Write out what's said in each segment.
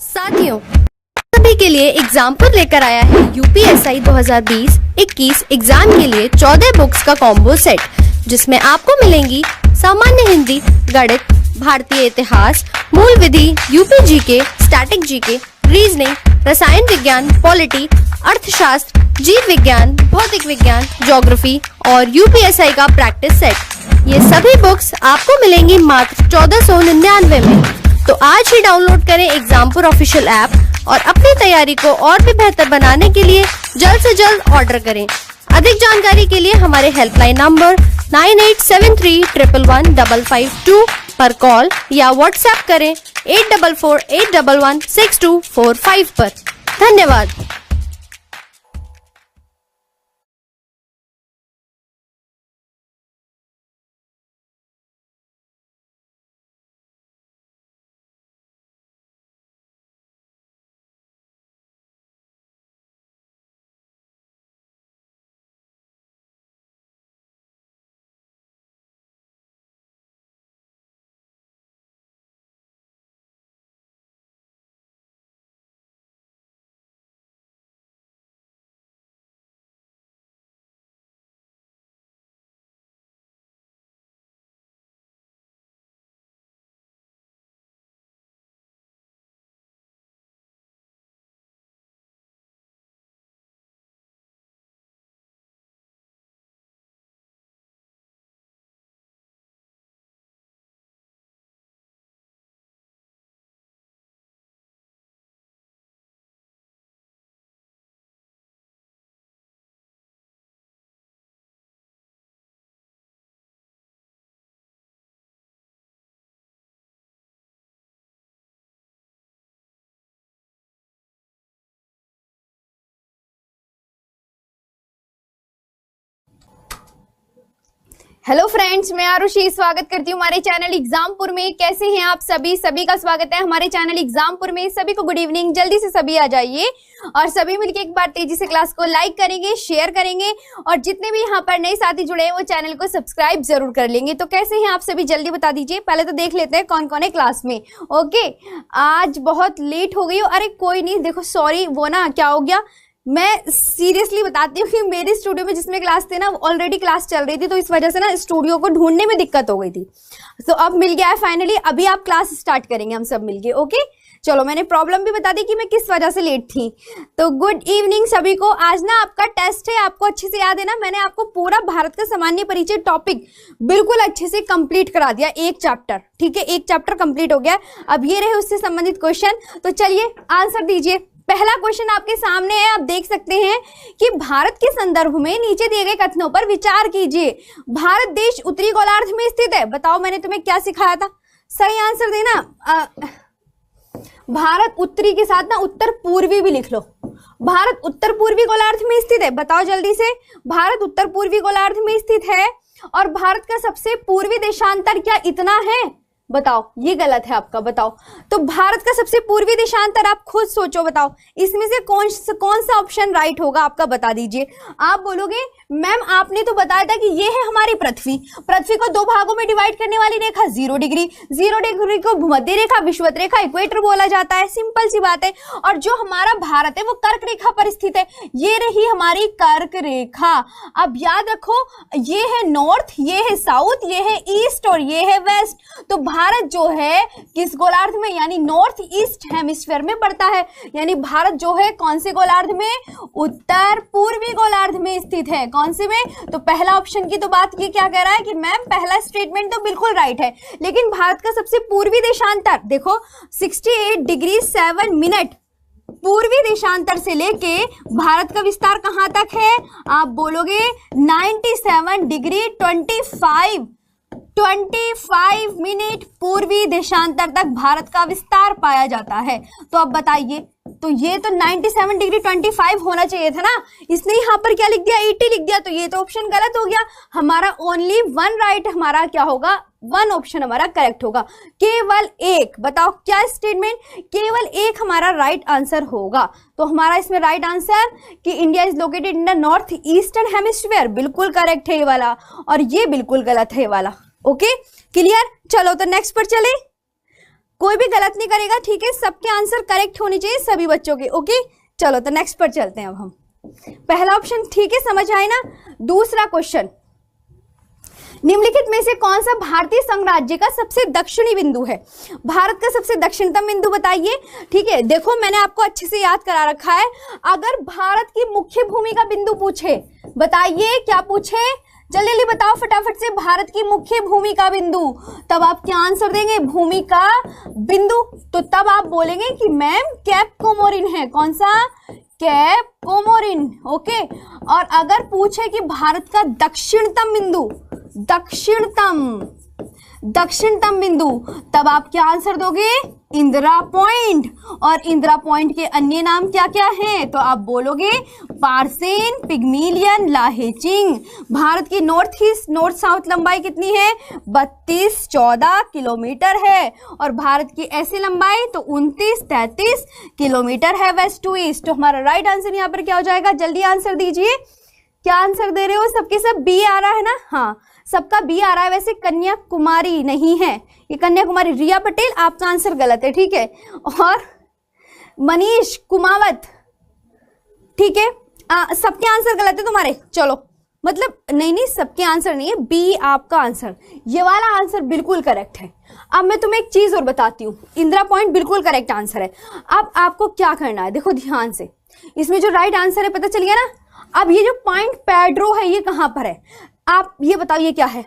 साथियों, सभी के लिए एग्जाम्पल लेकर आया है यूपीएसआई 2020-21 एग्जाम के लिए 14 बुक्स का कॉम्बो सेट, जिसमें आपको मिलेंगी सामान्य हिंदी, गणित, भारतीय इतिहास, मूल विधि, UP GK, static GK, reasoning, रसायन विज्ञान, पॉलिटी, अर्थशास्त्र, जीव विज्ञान, भौतिक विज्ञान, ज्योग्राफी और यूपीएसआई का प्रैक्टिस सेट। ये सभी बुक्स आपको मिलेंगी मात्र 1499 में। तो आज ही डाउनलोड करें एग्जामपुर ऑफिशियल ऐप और अपनी तैयारी को और भी बेहतर बनाने के लिए जल्द से जल्द ऑर्डर करें। अधिक जानकारी के लिए हमारे हेल्पलाइन नंबर 9873111552 पर कॉल या व्हाट्सएप करें 8448116245 पर। धन्यवाद। हेलो फ्रेंड्स, मैं आरुषि स्वागत करती हूँ हमारे चैनल एग्जामपुर में। कैसे हैं आप सभी का स्वागत है हमारे चैनल एग्जामपुर में। सभी को गुड इवनिंग। जल्दी से सभी आ जाइए और सभी मिलके एक बार तेजी से क्लास को लाइक करेंगे, शेयर करेंगे और जितने भी यहाँ पर नए साथी जुड़े हैं वो चैनल को सब्सक्राइब जरूर कर लेंगे। तो कैसे हैं आप सभी, जल्दी बता दीजिए। पहले तो देख लेते हैं कौन कौन है क्लास में। ओके, आज बहुत लेट हो गई हो। अरे कोई नहीं, देखो सॉरी, वो ना क्या हो गया, मैं सीरियसली बताती हूँ कि मेरे स्टूडियो में जिसमें क्लास थी ना ऑलरेडी क्लास चल रही थी, तो इस वजह से ना स्टूडियो को ढूंढने में दिक्कत हो गई थी। तो अब मिल गया है फाइनली। अभी आप क्लास स्टार्ट करेंगे हम सब मिलके। ओके चलो, मैंने प्रॉब्लम भी बता दी कि मैं किस वजह से लेट थी। तो गुड इवनिंग सभी को। आज ना आपका टेस्ट है, आपको अच्छे से याद है ना। मैंने आपको पूरा भारत का सामान्य परिचय टॉपिक बिल्कुल अच्छे से कंप्लीट करा दिया, एक चैप्टर। ठीक है, एक चैप्टर कंप्लीट हो गया। अब ये रहे उससे संबंधित क्वेश्चन। तो चलिए आंसर दीजिए। पहला क्वेश्चन आपके सामने है, आप देख सकते हैं कि भारत के संदर्भ में नीचे दिए गए कथनों पर विचार कीजिए। भारत देश उत्तरी गोलार्ध में स्थित है। बताओ मैंने तुम्हें क्या सिखाया था, सही आंसर देना। भारत उत्तरी के साथ ना उत्तर पूर्वी भी लिख लो। भारत उत्तर पूर्वी गोलार्ध में स्थित है। बताओ जल्दी से, भारत उत्तर पूर्वी गोलार्ध में स्थित है। और भारत का सबसे पूर्वी देशांतर क्या इतना है? बताओ, ये गलत है आपका। बताओ तो भारत का सबसे पूर्वी देशांतर आप खुद सोचो, बताओ इसमें से कौन सा ऑप्शन राइट होगा आपका, बता दीजिए। आप बोलोगे मैम आपने तो बताया था कि ये है हमारी पृथ्वी। पृथ्वी को दो भागों में डिवाइड करने वाली रेखा 0 डिग्री। 0 डिग्री को भूमध्य रेखा, विषुवत रेखा, इक्वेटर बोला जाता है। सिंपल सी बात है। और जो हमारा भारत है वो कर्क रेखा पर स्थित है। ये रही हमारी कर्क रेखा। अब याद रखो, ये है नॉर्थ, ये है साउथ, ये है ईस्ट और ये है वेस्ट। तो भारत जो है किस गोलार्ध में, यानी नॉर्थ ईस्ट हेमिस्फीयर में पड़ता है। यानी भारत जो है कौन से गोलार्ध में? उत्तर पूर्वी गोलार्ध में स्थित है। कौन से में? तो पहला ऑप्शन की तो बात ये क्या कह रहा है कि मैम पहला स्टेटमेंट तो बिल्कुल राइट है, लेकिन भारत का सबसे पूर्वी देशांतर देखो 68 डिग्री 7 मिनट पूर्वी देशांतर से लेके भारत का विस्तार कहां तक है? आप बोलोगे 97 डिग्री 25 मिनट पूर्वी देशांतर तक भारत का विस्तार पाया जाता है। तो अब बताइए, तो ये तो 97 डिग्री 25 होना चाहिए था ना, इसने यहाँ पर क्या लिख दिया? 80 लिख दिया। तो ये तो ऑप्शन गलत हो गया हमारा। ओनली वन राइट हमारा क्या होगा? वन ऑप्शन हमारा करेक्ट होगा, केवल एक। बताओ क्या स्टेटमेंट? केवल एक हमारा राइट आंसर होगा। तो हमारा इसमें राइट आंसर कि India is located in the north eastern hemisphere, बिल्कुल करेक्ट है ये वाला, और ये बिल्कुल गलत है ये वाला। Okay clear. चलो तो नेक्स्ट पर चले। कोई भी गलत नहीं करेगा, ठीक है, सबके आंसर करेक्ट होने चाहिए सभी बच्चों के। ओके, चलो तो नेक्स्ट पर चलते हैं अब हम। पहला ऑप्शन ठीक है, समझ आए ना। दूसरा क्वेश्चन, निम्नलिखित में से कौन सा भारतीय संघ राज्य का सबसे दक्षिणी बिंदु है? भारत का सबसे दक्षिणतम बिंदु बताइए। ठीक है, देखो मैंने आपको अच्छे से याद करा रखा है। अगर भारत की मुख्य भूमि का बिंदु पूछे, बताइए क्या पूछे, जल्दी जल्दी बताओ फटाफट से। भारत की मुख्य भूमि का बिंदु, तब आप क्या आंसर देंगे? भूमि का बिंदु। तो तब आप बोलेंगे कि मैम कैप कोमोरिन है। कौन सा? Cap Comorin. ओके, और अगर पूछे कि भारत का दक्षिणतम बिंदु, दक्षिणतम बिंदु, तब आप क्या आंसर दोगे? इंदिरा पॉइंट। और इंदिरा पॉइंट के अन्य नाम क्या क्या हैं? तो आप बोलोगे पार्सेन, पिग्मिलियन, लाहेचिंग। भारत की नॉर्थ ईस्ट नॉर्थ साउथ लंबाई कितनी है? 32-14 किलोमीटर है। और भारत की ऐसी लंबाई तो 29-33 किलोमीटर है वेस्ट टू ईस्ट। तो हमारा राइट आंसर यहाँ पर क्या हो जाएगा? जल्दी आंसर दीजिए। क्या आंसर दे रहे हो? सबके सब बी आ रहा है ना? हाँ, सबका बी आ रहा है। वैसे कन्याकुमारी नहीं है, ये कन्याकुमारी। रिया पटेल, आपका आंसर गलत है, ठीक है। और मनीष कुमावत, ठीक है, सबके आंसर गलत है तुम्हारे। चलो, मतलब नहीं, सबके आंसर नहीं है, बी आपका आंसर। ये वाला आंसर बिल्कुल करेक्ट है। अब मैं तुम्हें एक चीज और बताती हूँ, इंदिरा पॉइंट बिल्कुल करेक्ट आंसर है। अब आपको क्या करना है, देखो ध्यान से, इसमें जो राइट आंसर है पता चल गया ना। अब ये जो पॉइंट पेड्रो है, ये कहां पर है? आप ये बताओ, ये क्या है?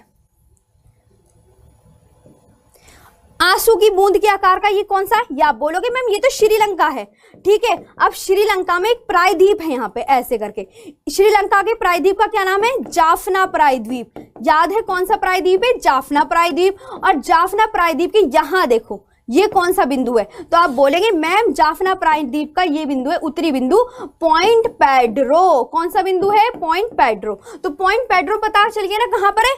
आंसू की बूंद के आकार का ये कौन सा है? या आप बोलोगे मैम ये तो श्रीलंका है, ठीक है। अब श्रीलंका में एक प्रायद्वीप है, यहाँ पे ऐसे करके। श्रीलंका के प्रायद्वीप का क्या नाम है? जाफना प्रायद्वीप। याद है कौन सा प्रायद्वीप है? जाफना प्रायद्वीप। और जाफना प्रायद्वीप के यहां देखो, ये कौन सा बिंदु है? तो आप बोलेंगे मैम जाफना प्रायद्वीप का ये बिंदु है, उत्तरी बिंदु, पॉइंट पेड्रो। कौन सा बिंदु है? Point Pedro. तो पॉइंट पेड्रो पता चल गया ना कहां पर है?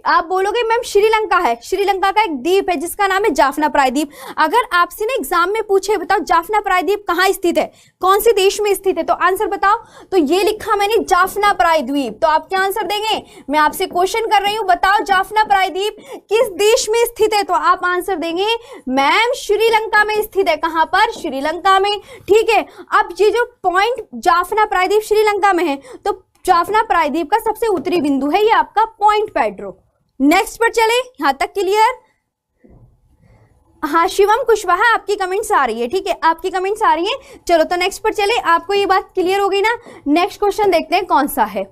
आप बोलोगे मैम श्रीलंका है। श्रीलंका का एक द्वीप है जिसका नाम है जाफना प्रायद्वीप। अगर आपसे ना एग्जाम में पूछे, बताओ जाफना प्रायद्वीप कहाँ स्थित है, कौन से देश में स्थित है, तो आंसर बताओ। तो ये लिखा मैंने जाफना प्रायद्वीप। तो आप क्या आंसर देंगे? मैं आपसे क्वेश्चन कर रही हूं, बताओ जाफना प्रायद्वीप किस देश में स्थित है? तो आप आंसर देंगे मैम श्रीलंका में स्थित है। कहां पर? श्रीलंका में, ठीक है। अब ये जो पॉइंट जाफना प्रायद्वीप श्रीलंका में है, तो जाफना प्रायद्वीप का सबसे उत्तरी बिंदु है ये आपका पॉइंट पेड्रो। नेक्स्ट पर चले, यहां तक क्लियर? हाँ, शिवम कुशवाहा, आपकी कमेंट्स आ रही है, ठीक है, आपकी कमेंट्स आ रही है। चलो तो नेक्स्ट पर चले, आपको ये बात क्लियर हो गई ना। नेक्स्ट क्वेश्चन देखते हैं कौन सा है।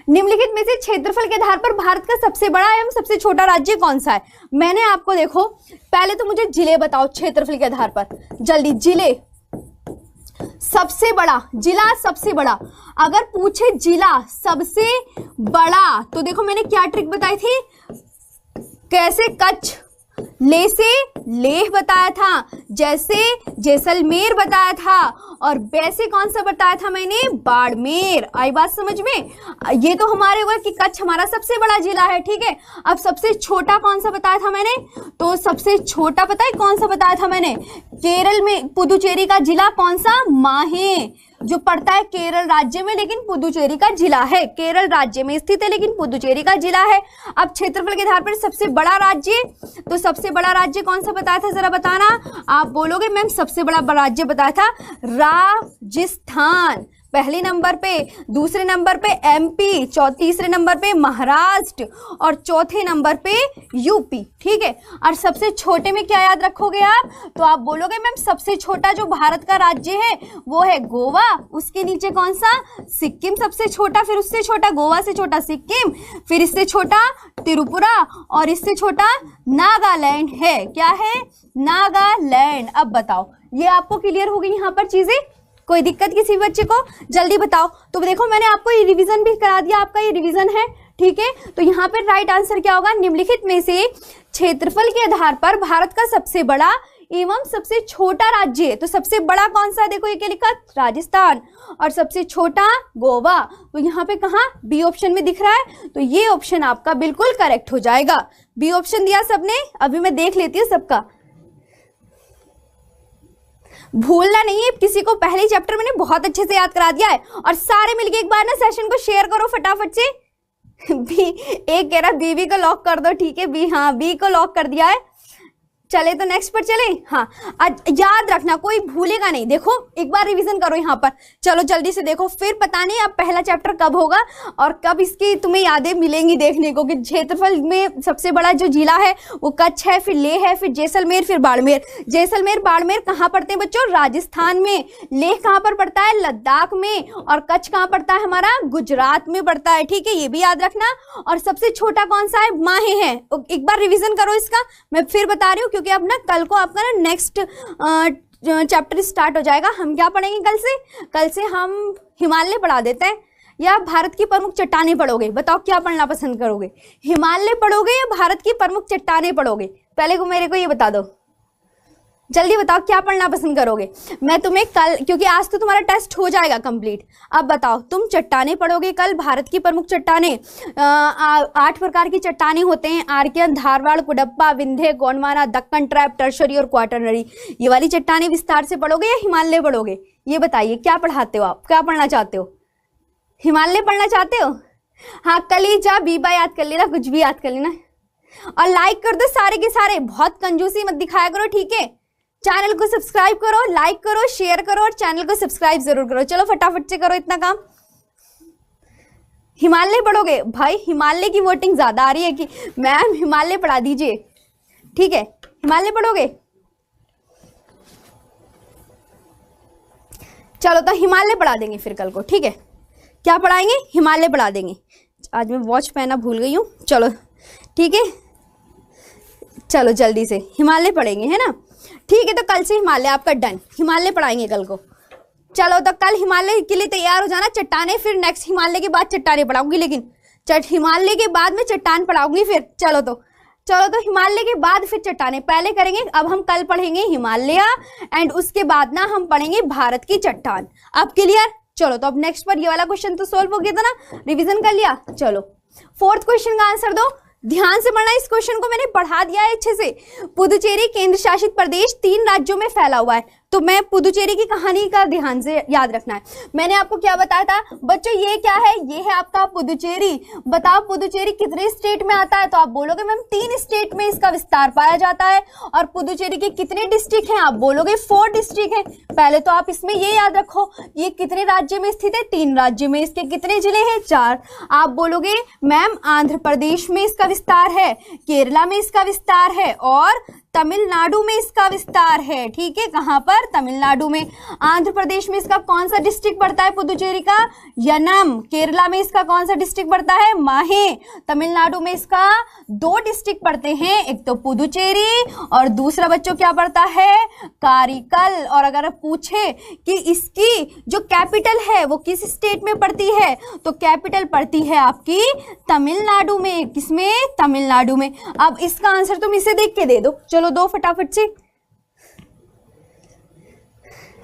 निम्नलिखित में से क्षेत्रफल के आधार पर भारत का सबसे बड़ा एवं सबसे छोटा राज्य कौन सा है? मैंने आपको, देखो पहले तो मुझे जिले बताओ क्षेत्रफल के आधार पर, जल्दी। जिले सबसे बड़ा, जिला सबसे बड़ा। अगर पूछे जिला सबसे बड़ा, तो देखो मैंने क्या ट्रिक बताई थी, कैसे कच्छ, ले से लेह बताया था, जैसे जैसलमेर बताया था, और वैसे कौन सा बताया था मैंने? बाड़मेर। आई बात समझ में? ये तो हमारे हुआ कि कच्छ हमारा सबसे बड़ा जिला है, ठीक है। अब सबसे छोटा कौन सा बताया था मैंने? तो सबसे छोटा पता है कौन सा बताया था मैंने? केरल में पुदुचेरी का जिला कौन सा? माहे, जो पड़ता है केरल राज्य में, लेकिन पुदुचेरी का जिला है। केरल राज्य में स्थित है लेकिन पुदुचेरी का जिला है। अब क्षेत्रफल के आधार पर सबसे बड़ा राज्य, तो सबसे बड़ा राज्य कौन सा बताया था, जरा बताना। आप बोलोगे मैम सबसे बड़ा राज्य बताया था राजस्थान पहले नंबर पे, दूसरे नंबर पे एमपी, तीसरे नंबर पे महाराष्ट्र, और चौथे नंबर पे यूपी, ठीक है। और सबसे छोटे में क्या याद रखोगे आप? तो आप बोलोगे मैम सबसे छोटा जो भारत का राज्य है वो है गोवा, उसके नीचे कौन सा? सिक्किम सबसे छोटा, फिर उससे छोटा गोवा से छोटा सिक्किम, फिर इससे छोटा त्रिपुरा, और इससे छोटा नागालैंड है। क्या है? नागालैंड। अब बताओ, ये आपको क्लियर हो गई यहाँ पर चीजें? कोई दिक्कत किसी बच्चे को? जल्दी बताओ। तो देखो मैंने आपको ये रिवीजन भी करा दिया, आपका ये रिवीजन है, ठीक है। तो यहाँ पे राइट आंसर क्या होगा? निम्नलिखित में से क्षेत्रफल के आधार पर भारत का सबसे बड़ा एवं सबसे छोटा राज्य है। तो सबसे बड़ा कौन सा? देखो ये क्या लिखा? राजस्थान। और सबसे छोटा गोवा। तो यहाँ पे कहाँ? बी ऑप्शन में दिख रहा है। तो ये ऑप्शन आपका बिल्कुल करेक्ट हो जाएगा। बी ऑप्शन दिया सबने? अभी मैं देख लेती हूँ सबका, भूलना नहीं है किसी को। पहले चैप्टर मैंने बहुत अच्छे से याद करा दिया है। और सारे मिलके एक बार ना सेशन को शेयर करो फटाफट से। बी एक कह रहा बीबी को लॉक कर दो, ठीक है। बी, हाँ बी को लॉक कर दिया है, चले तो नेक्स्ट पर चले। हाँ, याद रखना, कोई भूलेगा नहीं। देखो एक बार रिवीजन करो यहाँ पर, चलो जल्दी से देखो, फिर पता नहीं अब पहला चैप्टर कब होगा और कब इसकी तुम्हें यादें मिलेंगी देखने को कि क्षेत्रफल में सबसे बड़ा जो जिला है वो कच्छ है, फिर लेह है, फिर जैसलमेर, फिर बाड़मेर। जैसलमेर बाड़मेर कहाँ पड़ते हैं बच्चों? राजस्थान में। लेह कहाँ पर पड़ता है? लद्दाख में। और कच्छ कहाँ पड़ता है हमारा? गुजरात में पड़ता है। ठीक है, ये भी याद रखना। और सबसे छोटा कौन सा है? माहे है। एक बार रिवीजन करो इसका, मैं फिर बता रही हूँ क्योंकि अब ना कल को आपका ना नेक्स्ट चैप्टर स्टार्ट हो जाएगा। हम क्या पढ़ेंगे कल से? कल से हम हिमालय पढ़ा देते हैं या भारत की प्रमुख चट्टानें पढ़ोगे? बताओ क्या पढ़ना पसंद करोगे, हिमालय पढ़ोगे या भारत की प्रमुख चट्टानें पढ़ोगे? पहले को मेरे को ये बता दो, जल्दी बताओ क्या पढ़ना पसंद करोगे। मैं तुम्हें कल, क्योंकि आज तो तुम्हारा टेस्ट हो जाएगा कंप्लीट, अब बताओ तुम चट्टानें पढ़ोगे कल, भारत की प्रमुख चट्टानें 8 प्रकार की चट्टानें होते हैं, Archaean, Dharwar, Cuddapah, Vindhya, Gondwana, Deccan trap, tertiary और क्वाटरनरी। ये वाली चट्टानें विस्तार से पढ़ोगे या हिमालय पढ़ोगे? ये बताइए क्या पढ़ाते हो आप, क्या पढ़ना चाहते हो? हिमालय पढ़ना चाहते हो? हाँ, कलीजा बीबा याद कर लेना, कुछ भी याद कर लेना। और लाइक कर दो सारे के सारे, बहुत कंजूसी मत दिखाया करो, ठीक है। चैनल को सब्सक्राइब करो, लाइक करो, शेयर करो और चैनल को सब्सक्राइब जरूर करो। चलो फटाफट से करो इतना काम। हिमालय पढ़ोगे? भाई हिमालय की वोटिंग ज्यादा आ रही है कि मैम हिमालय पढ़ा दीजिए, ठीक है। हिमालय पढ़ोगे? चलो तो हिमालय पढ़ा देंगे फिर कल को, ठीक है। क्या पढ़ाएंगे? हिमालय पढ़ा देंगे। आज मैं वॉच पहना भूल गई हूँ, चलो ठीक है। चलो जल्दी से हिमालय पढ़ेंगे, है ना, ठीक है। तो कल से हिमालय आपका डन, हिमालय पढ़ाएंगे कल को। चलो तो कल हिमालय के लिए तैयार हो जाना। चट्टाने फिर नेक्स्ट हिमालय के बाद चट्टाने पढ़ाऊंगी, लेकिन हिमालय के बाद में चट्टान पढ़ाऊंगी फिर। चलो तो हिमालय के बाद फिर चट्टाने पहले करेंगे। अब हम कल पढ़ेंगे हिमालय एंड उसके बाद ना हम पढ़ेंगे भारत की चट्टान। अब क्लियर? चलो तो अब नेक्स्ट पर ये वाला क्वेश्चन तो सोल्व हो गया था ना, रिवीजन कर लिया। चलो 4th क्वेश्चन का आंसर दो, ध्यान से पढ़ना। इस क्वेश्चन को मैंने पढ़ा दिया है अच्छे से। पुदुचेरी केंद्र शासित प्रदेश 3 राज्यों में फैला हुआ है, तो मैं पुदुचेरी की कहानी का ध्यान से याद रखना है। मैंने आपको क्या बताया था बच्चों, ये क्या है? ये है आपका पुदुचेरी। बताओ पुदुचेरी कितने स्टेट में आता है? तो आप बोलोगे मैम 3 स्टेट में इसका विस्तार पाया जाता है। और पुदुचेरी के कितने डिस्ट्रिक्ट हैं? आप बोलोगे 4 डिस्ट्रिक्ट हैं। पहले तो आप इसमें ये याद रखो, ये कितने राज्य में स्थित है? 3 राज्य में। इसके कितने जिले हैं? 4। आप बोलोगे मैम आंध्र प्रदेश में इसका विस्तार है, केरला में इसका विस्तार है और तमिलनाडु में इसका विस्तार है, ठीक है। कहां पर? तमिलनाडु में। आंध्र प्रदेश में इसका कौन सा डिस्ट्रिक्ट पड़ता है पुदुचेरी का? यनम। केरला में इसका कौन सा डिस्ट्रिक्ट पड़ता है? माहे। तमिलनाडु में इसका 2 डिस्ट्रिक्ट पड़ते हैं, एक तो पुदुचेरी और दूसरा बच्चों क्या पड़ता है? कारिकल। और अगर पूछे कि इसकी जो कैपिटल है वो किस स्टेट में पड़ती है, तो कैपिटल पड़ती है आपकी तमिलनाडु में। किसमें? तमिलनाडु में। अब इसका आंसर तुम इसे देख के दे दो। चलो दो फटाफट से,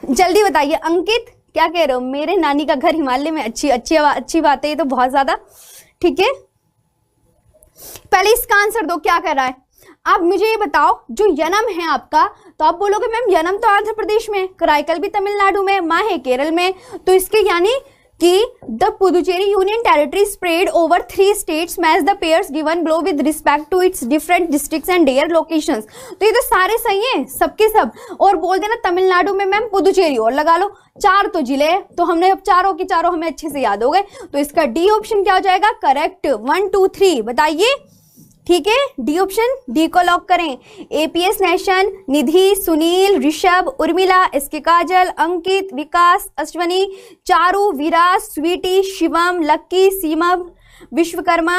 जल्दी बताइए। अंकित क्या कह रहे हो? मेरे नानी का घर हिमालय में। अच्छी बात है, ये तो बहुत ज्यादा, ठीक है। पहले इसका आंसर दो, क्या कह रहा है। आप मुझे ये बताओ, जो यनम है आपका, तो आप बोलोगे मैम यनम तो आंध्र प्रदेश में, कराईकल भी तमिलनाडु में, माहे केरल में। तो इसके यानी कि the Puducherry union territory spread over 3 states match the pairs given below with respect to its different districts and their locations. तो ये तो सारे सही हैं, सबके सब। और बोल देना तमिलनाडु में मैम पुदुचेरी और लगा लो, 4 तो जिले हैं, तो हमने अब चारों के चारों हमें अच्छे से याद हो गए। तो इसका डी ऑप्शन क्या हो जाएगा? करेक्ट। 1 2 3 बताइए, ठीक है। डी ऑप्शन, डी को लॉक करें। एपीएस नेशन, निधि, सुनील, ऋषभ, उर्मिला, एसके काजल, अंकित, विकास, अश्वनी, चारू, विराज, स्वीटी, शिवम, लक्की, सीमव, विश्वकर्मा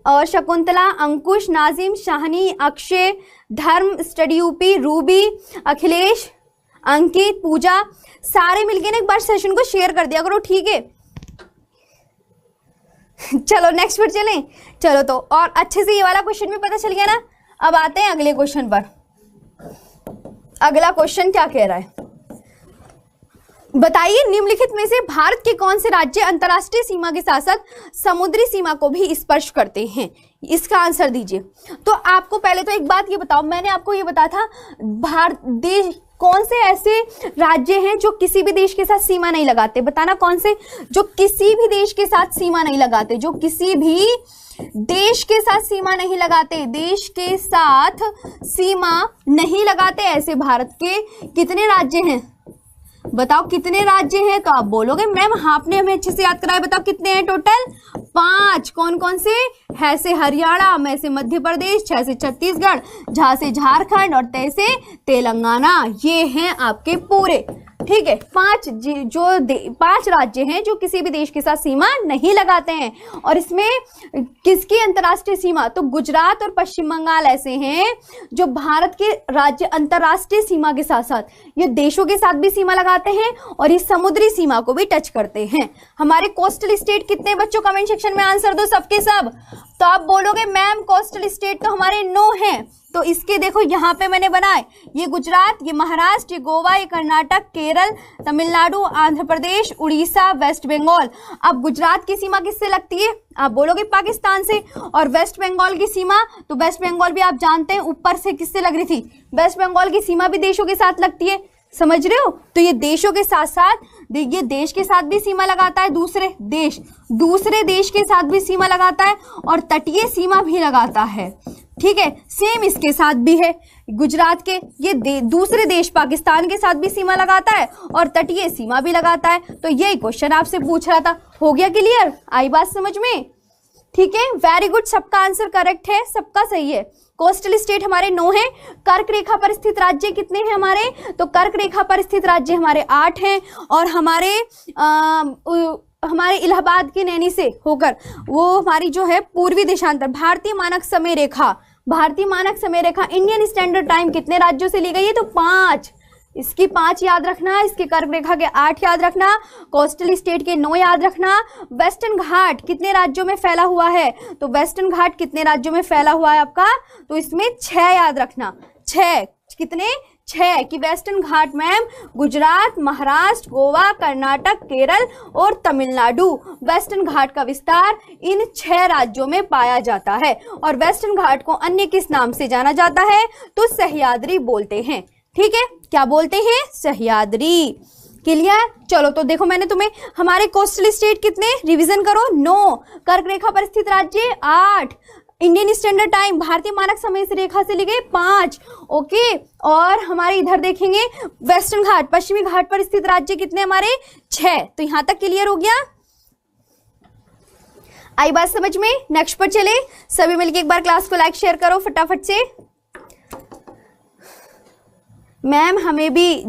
और शकुंतला, अंकुश, नाजिम, शाहनी, अक्षय, धर्म, स्टडी यूपी, रूबी, अखिलेश, अंकित, पूजा, सारे मिलके ना एक बार सेशन को शेयर कर दिया करो, ठीक है। चलो नेक्स्ट पर चलें। चलो तो और अच्छे से ये वाला क्वेश्चन भी पता चल गया ना। अब आते हैं अगले क्वेश्चन पर। अगला क्वेश्चन क्या कह रहा है बताइए, निम्नलिखित में से भारत के कौन से राज्य अंतर्राष्ट्रीय सीमा के साथ साथ समुद्री सीमा को भी स्पर्श करते हैं? इसका आंसर दीजिए। तो आपको पहले तो एक बात ये बताओ, मैंने आपको ये बताया था भारत देश कौन से ऐसे राज्य हैं जो किसी भी देश के साथ सीमा नहीं लगाते, बताना कौन से, जो किसी भी देश के साथ सीमा नहीं लगाते, जो किसी भी देश के साथ सीमा नहीं लगाते, देश के साथ सीमा नहीं लगाते, ऐसे भारत के कितने राज्य हैं, बताओ कितने राज्य हैं। तो आप बोलोगे मैम आपने हमें अच्छे से याद कराया, बताओ कितने हैं टोटल, 5। कौन कौन से, है से हरियाणा, में से मध्य प्रदेश, 6 से छत्तीसगढ़, झा से झारखंड और तय से तेलंगाना, ये हैं आपके पूरे, ठीक है। 5 राज्य हैं जो किसी भी देश के साथ सीमा नहीं लगाते हैं। और इसमें किसकी अंतर्राष्ट्रीय सीमा, तो गुजरात और पश्चिम बंगाल ऐसे हैं जो भारत के राज्य अंतर्राष्ट्रीय सीमा के साथ साथ ये देशों के साथ भी सीमा लगाते हैं और इस समुद्री सीमा को भी टच करते हैं। हमारे कोस्टल स्टेट कितने बच्चों, कमेंट सेक्शन में आंसर दो सबके सब। तो आप बोलोगे मैम कोस्टल स्टेट तो हमारे 9 हैं, तो इसके देखो यहाँ पे मैंने बनाए, ये गुजरात, ये महाराष्ट्र, ये गोवा, ये कर्नाटक, केरल, तमिलनाडु, आंध्र प्रदेश, उड़ीसा, वेस्ट बंगाल। अब गुजरात की सीमा किससे लगती है, आप बोलोगे पाकिस्तान से। और वेस्ट बंगाल की सीमा, तो वेस्ट बंगाल भी आप जानते हैं ऊपर से किससे लग रही थी, वेस्ट बंगाल की सीमा भी देशों के साथ लगती है, समझ रहे हो। तो ये देशों के साथ साथ ये देश के साथ भी सीमा लगाता है, दूसरे देश के साथ भी सीमा लगाता है और तटीय सीमा भी लगाता है, ठीक है। सेम इसके साथ भी है, गुजरात के ये दूसरे देश पाकिस्तान के साथ भी सीमा लगाता है और तटीय सीमा भी लगाता है। तो यही क्वेश्चन आपसे पूछ रहा था, हो गया क्लियर, आई बात समझ में, ठीक है। वेरी गुड, सबका आंसर करेक्ट है, सबका सही है। कोस्टल स्टेट हमारे 9 हैं। कर्क रेखा पर स्थित राज्य कितने हैं हमारे, तो कर्क रेखा पर स्थित राज्य हमारे 8 हैं। और हमारे इलाहाबाद की नैनी से होकर वो हमारी जो है पूर्वी देशांतर भारतीय मानक समय रेखा इंडियन स्टैंडर्ड टाइम कितने राज्यों से ली गई है, तो 5। इसकी 5 याद रखना, इसके कर्क रेखा के 8 याद रखना, कोस्टल स्टेट के 9 याद रखना। वेस्टर्न घाट कितने राज्यों में फैला हुआ है, तो वेस्टर्न घाट कितने राज्यों में फैला हुआ है आपका, तो इसमें 6 याद रखना, 6 कितने, 6 कि वेस्टर्न घाट मैम गुजरात, महाराष्ट्र, गोवा, कर्नाटक, केरल और तमिलनाडु, वेस्टर्न घाट का विस्तार इन 6 राज्यों में पाया जाता है। और वेस्टर्न घाट को अन्य किस नाम से जाना जाता है, तो सह्याद्री बोलते हैं, ठीक है। क्या बोलते हैं, सह्याद्री, क्लियर। चलो तो देखो मैंने तुम्हें हमारे कोस्टल स्टेट कितने, रिवीजन करो, 9, कर्क रेखा पर स्थित राज्य 8, इंडियन स्टैंडर्ड टाइम भारतीय मानक समय रेखा से ली गई 5, ओके। और हमारे इधर देखेंगे वेस्टर्न घाट पश्चिमी घाट पर स्थित राज्य कितने हमारे, 6। तो यहां तक क्लियर हो गया, आई बात समझ में। नेक्स्ट पर चले, सभी मिलके एक बार क्लास को लाइक शेयर करो फटाफट से। मैम हमें भी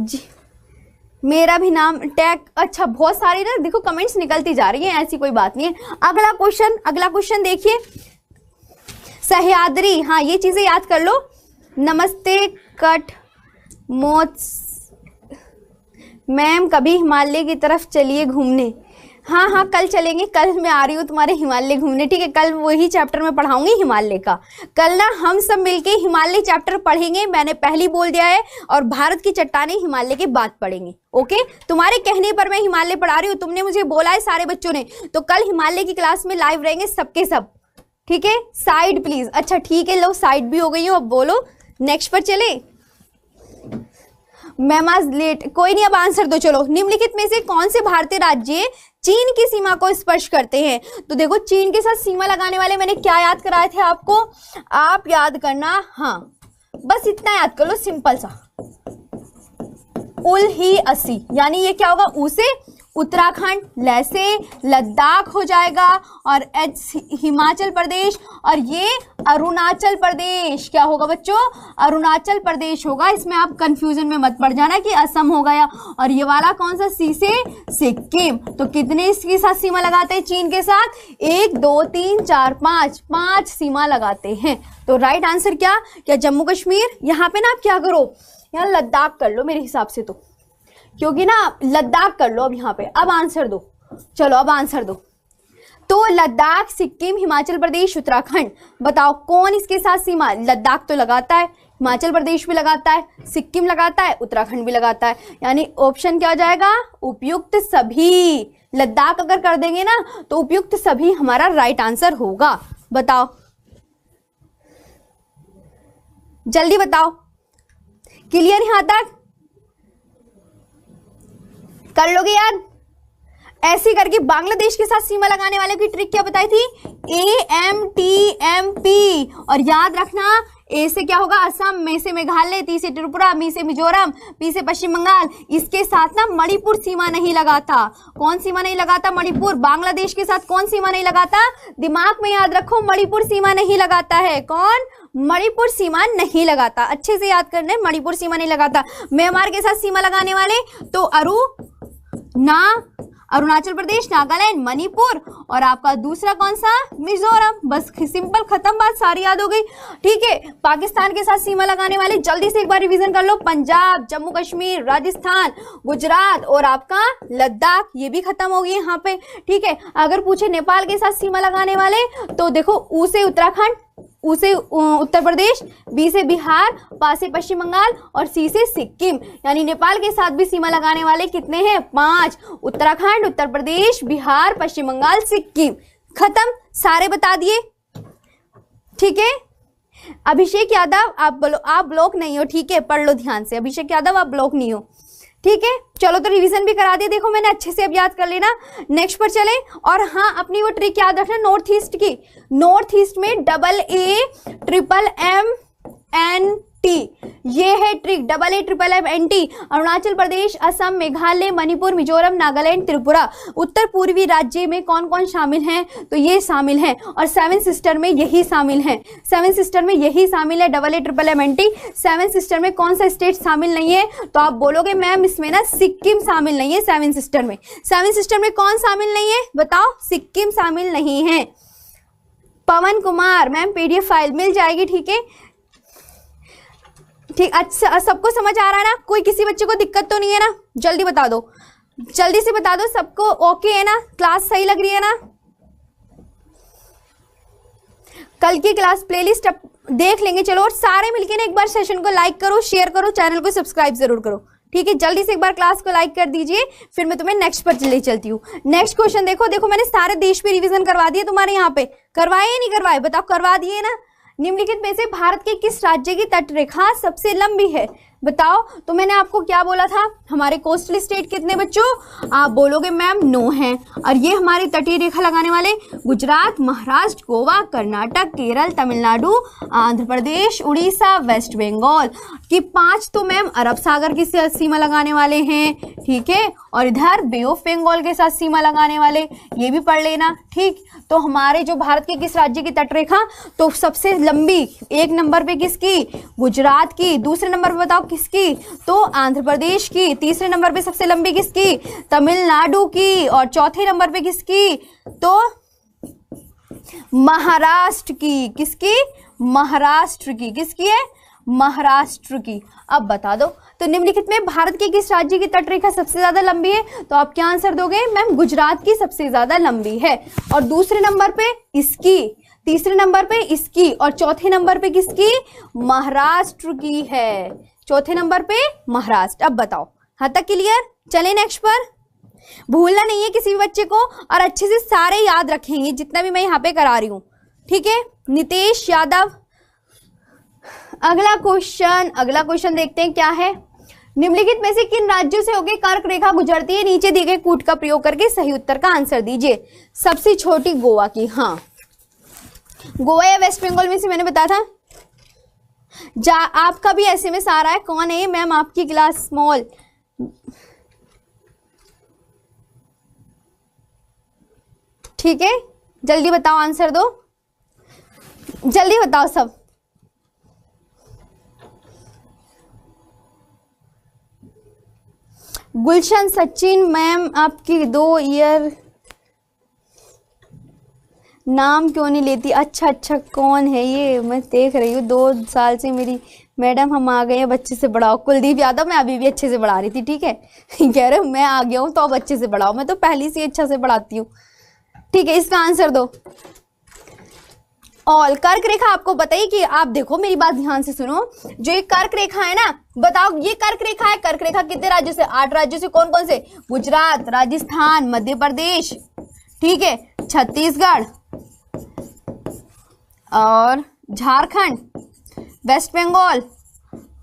मेरा भी नाम टैग, अच्छा बहुत सारी ना देखो कमेंट्स निकलती जा रही हैं, ऐसी कोई बात नहीं है। अगला क्वेश्चन देखिए, सह्याद्री, हाँ ये चीजें याद कर लो। नमस्ते कट मोत्स मैम, कभी हिमालय की तरफ चलिए घूमने। हाँ कल चलेंगे, कल मैं आ रही हूँ तुम्हारे हिमालय घूमने, ठीक है। कल वही चैप्टर में पढ़ाऊंगी हिमालय का, कल ना हम सब मिलके हिमालय चैप्टर पढ़ेंगे, मैंने पहले बोल दिया है। और भारत की चट्टानें हिमालय के बाद पढ़ेंगे, ओके। तुम्हारे कहने पर मैं हिमालय पढ़ा रही हूँ, तुमने मुझे बोला है सारे बच्चों ने, तो कल हिमालय की क्लास में लाइव रहेंगे सबके सब, ठीक है। साइड प्लीज, अच्छा ठीक है, लो साइड भी हो गई हो। अब बोलो नेक्स्ट पर चले। मैम आज लेट, कोई नहीं, अब आंसर दो। चलो, निम्नलिखित में से कौन से भारतीय राज्य चीन की सीमा को स्पर्श करते हैं, तो देखो चीन के साथ सीमा लगाने वाले मैंने क्या याद कराए थे आपको, आप याद करना, हाँ बस इतना याद कर लो, सिंपल सा, उल ही 80, यानी ये क्या होगा, ऊ से उत्तराखंड, ल से लद्दाख हो जाएगा, और एच हिमाचल प्रदेश, और ये अरुणाचल प्रदेश क्या होगा बच्चों, अरुणाचल प्रदेश होगा। इसमें आप कंफ्यूजन में मत पड़ जाना कि असम हो गया। और ये वाला कौन सा, सी से सिक्किम। तो कितने इसके साथ सीमा लगाते हैं चीन के साथ, 1 2 3 4 5 सीमा लगाते हैं। तो राइट आंसर क्या जम्मू कश्मीर। यहाँ पे ना आप क्या करो, यहाँ लद्दाख कर लो मेरे हिसाब से, तो क्योंकि ना लद्दाख कर लो अब यहाँ पे। अब आंसर दो, चलो अब आंसर दो। तो लद्दाख, सिक्किम, हिमाचल प्रदेश, उत्तराखंड, बताओ कौन इसके साथ सीमा, लद्दाख तो लगाता है, हिमाचल प्रदेश भी लगाता है, सिक्किम लगाता है, उत्तराखंड भी लगाता है, यानी ऑप्शन क्या हो जाएगा, उपयुक्त सभी। लद्दाख अगर कर देंगे ना तो उपयुक्त सभी हमारा राइट आंसर होगा। बताओ जल्दी बताओ, क्लियर यहां तक? कर लोगे याद? ऐसे करके बांग्लादेश के साथ सीमा लगाने वाले की ट्रिक क्या बताई थी? AMTMP। और याद रखना, ए से क्या होगा? असम, मे से मेघालय, टी से त्रिपुरा, मी से मिजोरम, पी से पश्चिम बंगाल। इसके साथ ना मणिपुर सीमा नहीं लगाता। कौन सीमा नहीं लगाता? मणिपुर। बांग्लादेश के साथ कौन सीमा नहीं लगाता? दिमाग में याद रखो, मणिपुर सीमा नहीं लगाता है। कौन? मणिपुर सीमा नहीं लगाता। अच्छे से याद करना है, मणिपुर सीमा नहीं लगाता। म्यांमार के साथ सीमा लगाने वाले तो अरुणाचल प्रदेश, नागालैंड, मणिपुर, और आपका दूसरा कौन सा? मिजोरम। बस सिंपल, खत्म बात, सारी याद हो गई। ठीक है, पाकिस्तान के साथ सीमा लगाने वाले जल्दी से एक बार रिवीजन कर लो। पंजाब, जम्मू कश्मीर, राजस्थान, गुजरात और आपका लद्दाख, ये भी खत्म हो गई यहाँ पे। ठीक है, अगर पूछे नेपाल के साथ सीमा लगाने वाले तो देखो, ऊ से उत्तराखंड, ऊ से उत्तर प्रदेश, बी से बिहार, पा से पश्चिम बंगाल और सी से सिक्किम। यानी नेपाल के साथ भी सीमा लगाने वाले कितने हैं? 5। उत्तराखंड, उत्तर प्रदेश, बिहार, पश्चिम बंगाल, सिक्किम। खत्म, सारे बता दिए। ठीक है, अभिषेक यादव आप बोलो, आप ब्लॉक नहीं हो। ठीक है, पढ़ लो ध्यान से। अभिषेक यादव आप ब्लॉक नहीं हो। ठीक है, चलो तो रिवीजन भी करा दिया। देखो मैंने अच्छे से अब याद कर लेना। नेक्स्ट पर चले। और हाँ, अपनी वो ट्रिक याद रखना नॉर्थ ईस्ट की। नॉर्थ ईस्ट में AAMMNT, ये है ट्रिक। AAMMNT। अरुणाचल प्रदेश, असम, मेघालय, मणिपुर, मिजोरम, नागालैंड, त्रिपुरा। उत्तर पूर्वी राज्य में कौन कौन शामिल हैं? तो ये शामिल हैं। और 7 सिस्टर में यही शामिल हैं। 7 सिस्टर में यही शामिल है AAMMNT। 7 सिस्टर में कौन सा स्टेट शामिल नहीं है? तो आप बोलोगे मैम इसमें ना सिक्किम शामिल नहीं है। 7 सिस्टर में, 7 सिस्टर में कौन शामिल नहीं है? बताओ, सिक्किम शामिल नहीं है। पवन कुमार मैम, PDF फाइल मिल जाएगी। ठीक है, ठीक, अच्छा सबको समझ आ रहा है ना? कोई किसी बच्चे को दिक्कत तो नहीं है ना? जल्दी बता दो, जल्दी से बता दो, सबको ओके है ना? क्लास सही लग रही है ना? कल की क्लास प्लेलिस्ट देख लेंगे। चलो, और सारे मिलके ना एक बार सेशन को लाइक करो, शेयर करो, चैनल को सब्सक्राइब जरूर करो। ठीक है, जल्दी से एक बार क्लास को लाइक कर दीजिए, फिर मैं तुम्हें नेक्स्ट पर ले चलती हूँ। नेक्स्ट क्वेश्चन देखो मैंने सारे देश पे रिवीजन करवा दिए तुम्हारे यहाँ पे। करवाए या नहीं करवाए? बताओ, करवा दिए ना? निम्नलिखित में से भारत के किस राज्य की तटरेखा सबसे लंबी है? बताओ। तो मैंने आपको क्या बोला था? हमारे कोस्टल स्टेट कितने बच्चों? आप बोलोगे मैम 9 हैं। और ये हमारी तटीय रेखा लगाने वाले गुजरात, महाराष्ट्र, गोवा, कर्नाटक, केरल, तमिलनाडु, आंध्र प्रदेश, उड़ीसा, वेस्ट बंगाल की 5 तो मैम अरब सागर की सीमा लगाने वाले हैं। ठीक है, और इधर बे ऑफ बंगाल के साथ सीमा लगाने वाले, ये भी पढ़ लेना। ठीक, तो हमारे जो भारत के किस राज्य की तटरेखा? तो सबसे लंबी 1 नंबर पे किसकी? गुजरात की। दूसरे नंबर पे बताओ किसकी? तो आंध्र प्रदेश की। तीसरे नंबर पे सबसे लंबी किसकी? तमिलनाडु की। और चौथे नंबर पे किसकी? तो महाराष्ट्र की। किसकी? महाराष्ट्र की। किसकी है? महाराष्ट्र की। अब बता दो, तो निम्नलिखित में भारत के किस राज्य की तटरेखा सबसे ज्यादा लंबी है? तो आप क्या आंसर दोगे? मैम गुजरात की सबसे ज्यादा लंबी है। और दूसरे नंबर पे इसकी, तीसरे नंबर पे इसकी, और चौथे नंबर पे किसकी? महाराष्ट्र की है। चौथे नंबर पे महाराष्ट्र। अब बताओ, हाँ तक क्लियर? चले नेक्स्ट पर। भूलना नहीं है किसी भी बच्चे को, और अच्छे से सारे याद रखेंगे जितना भी मैं यहाँ पे करा रही हूँ। ठीक है, नितेश यादव। अगला क्वेश्चन देखते हैं क्या है। निम्नलिखित में से किन राज्यों से होकर कर्क रेखा गुजरती है? नीचे दिए गए कूट का प्रयोग करके सही उत्तर का आंसर दीजिए। सबसे छोटी गोवा की। हाँ, गोवा या वेस्ट बंगाल में से मैंने बताया था। आपका भी SMS आ रहा है। कौन है? मैम आपकी क्लास स्मॉल। ठीक है, जल्दी बताओ, आंसर दो, जल्दी बताओ सब। गुलशन सचिन मैम, आपकी 2 ईयर नाम क्यों नहीं लेती? अच्छा, कौन है ये? मैं देख रही हूँ 2 साल से मेरी मैडम हम आ गए हैं, बच्चे से बढ़ाओ। कुलदीप यादव, मैं अभी भी अच्छे से पढ़ा रही थी। ठीक है, कह रहे मैं आ गया हूँ तो अब अच्छे से पढ़ाओ। मैं तो पहले से अच्छा से पढ़ाती हूँ। ठीक है, इसका आंसर दो। ऑल कर्क रेखा आपको बताइए कि आप देखो, मेरी बात ध्यान से सुनो। जो ये कर्क रेखा है ना, बताओ ये कर्क रेखा है। कर्क रेखा कितने राज्यों से? 8 राज्यों से। कौन कौन से? गुजरात, राजस्थान, मध्य प्रदेश, ठीक है, छत्तीसगढ़ और झारखंड, वेस्ट बंगाल,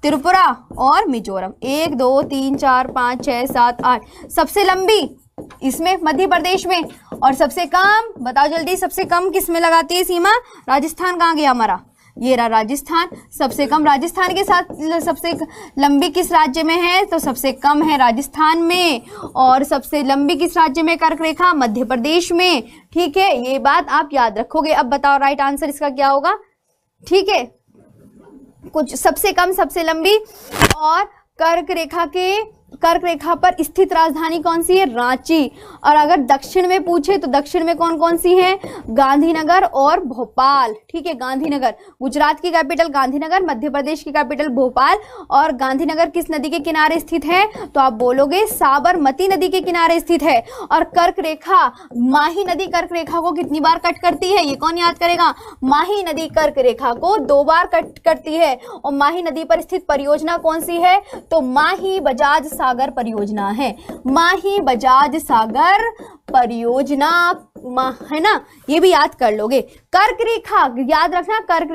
त्रिपुरा और मिजोरम। 1 2 3 4 5 6 7 8। सबसे लंबी इसमें मध्य प्रदेश में, और सबसे कम बताओ जल्दी, सबसे कम किस में लगाती है सीमा? राजस्थान कहाँ गया हमारा? ये रहा राजस्थान। सबसे कम राजस्थान के साथ सबसे लंबी किस राज्य में है? तो सबसे कम है राजस्थान में। और सबसे लंबी किस राज्य में कर्क रेखा? मध्य प्रदेश में। ठीक है, ये बात आप याद रखोगे। अब बताओ राइट आंसर इसका क्या होगा? ठीक है, कुछ सबसे कम, सबसे लंबी और कर्क रेखा पर स्थित राजधानी कौन सी है? रांची। और अगर दक्षिण में पूछे तो दक्षिण में कौन कौन सी है? गांधीनगर और भोपाल। ठीक है, गांधीनगर गुजरात की कैपिटल गांधीनगर, मध्य प्रदेश की कैपिटल भोपाल। और गांधीनगर किस नदी के किनारे स्थित है? तो आप बोलोगे साबरमती नदी के किनारे स्थित है। और कर्क रेखा, माही नदी कर्क रेखा को कितनी बार कट करती है? ये कौन याद करेगा? माही नदी कर्क रेखा को 2 बार कट करती है। और माही नदी पर स्थित परियोजना कौन सी है? तो माही बजाज सागर परियोजना है। माही बजाज सागर परियोजना है ना, ये भी याद कर लोगे। कर्क रेखा याद रखना, कर्क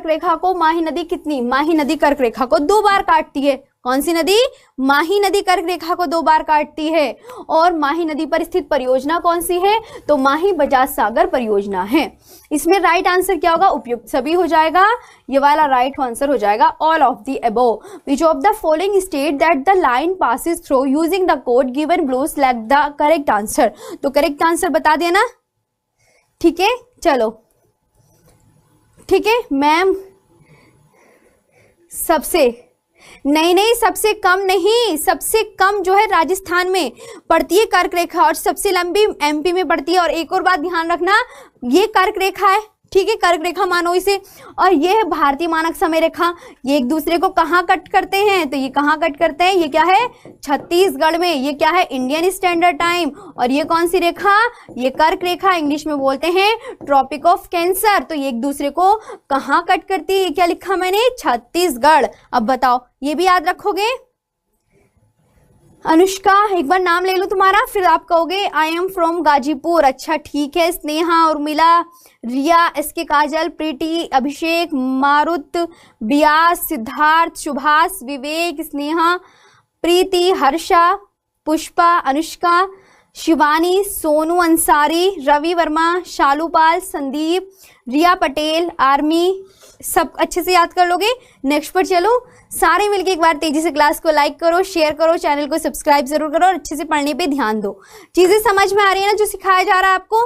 रेखा को माही नदी कितनी? माही नदी कर्क रेखा को 2 बार काटती है। कौन सी नदी? माही नदी कर्क रेखा को 2 बार काटती है। और माही नदी पर स्थित परियोजना कौन सी है? तो माही बजाज सागर परियोजना है। इसमें राइट आंसर क्या होगा? उपयुक्त सभी हो जाएगा, ये वाला राइट आंसर हो जाएगा all of the above. Which of the following state that the line passes through using the code given blue select the correct answer. तो करेक्ट आंसर बता देना। ठीक है, चलो ठीक है मैम। सबसे कम नहीं, सबसे कम जो है राजस्थान में पड़ती है कर्क रेखा, और सबसे लंबी एमपी में पड़ती है। और एक और बात ध्यान रखना, ये कर्क रेखा है। ठीक है, कर्क रेखा मानो इसे। और ये है भारतीय मानक समय रेखा। ये एक दूसरे को कहाँ कट करते हैं? तो ये कहाँ कट करते हैं? ये क्या है? छत्तीसगढ़ में। ये क्या है? Indian standard time. और ये कौन सी रेखा? ये कर्क रेखा, इंग्लिश में बोलते हैं ट्रॉपिक ऑफ कैंसर। तो ये एक दूसरे को कहाँ कट करती है? क्या लिखा मैंने? छत्तीसगढ़। अब बताओ, ये भी याद रखोगे। अनुष्का, एक बार नाम ले लूं तुम्हारा, फिर आप कहोगे आई एम फ्रॉम गाजीपुर। अच्छा ठीक है। स्नेहा, उर्मिला, रिया, एसके काजल, प्रीति, अभिषेक, मारुत, बियास, सिद्धार्थ, सुभाष, विवेक, स्नेहा, प्रीति, हर्षा, पुष्पा, अनुष्का, शिवानी, सोनू अंसारी, रवि वर्मा, शालूपाल, संदीप, रिया पटेल, आर्मी। सब अच्छे से याद कर लोगे। नेक्स्ट पर चलो, सारे मिलके एक बार तेजी से क्लास को लाइक करो, शेयर करो, चैनल को सब्सक्राइब जरूर करो और अच्छे से पढ़ने पे ध्यान दो। चीजें समझ में आ रही है ना जो सिखाया जा रहा है आपको?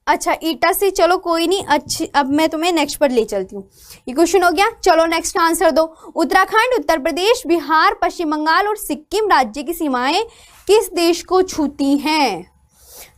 अच्छा, ईटा से चलो कोई नहीं। अच्छी, अब मैं तुम्हें नेक्स्ट पर ले चलती हूँ। ये क्वेश्चन हो गया। चलो नेक्स्ट का आंसर दो। उत्तराखंड, उत्तर प्रदेश, बिहार, पश्चिम बंगाल और सिक्किम राज्य की सीमाएं किस देश को छूती हैं?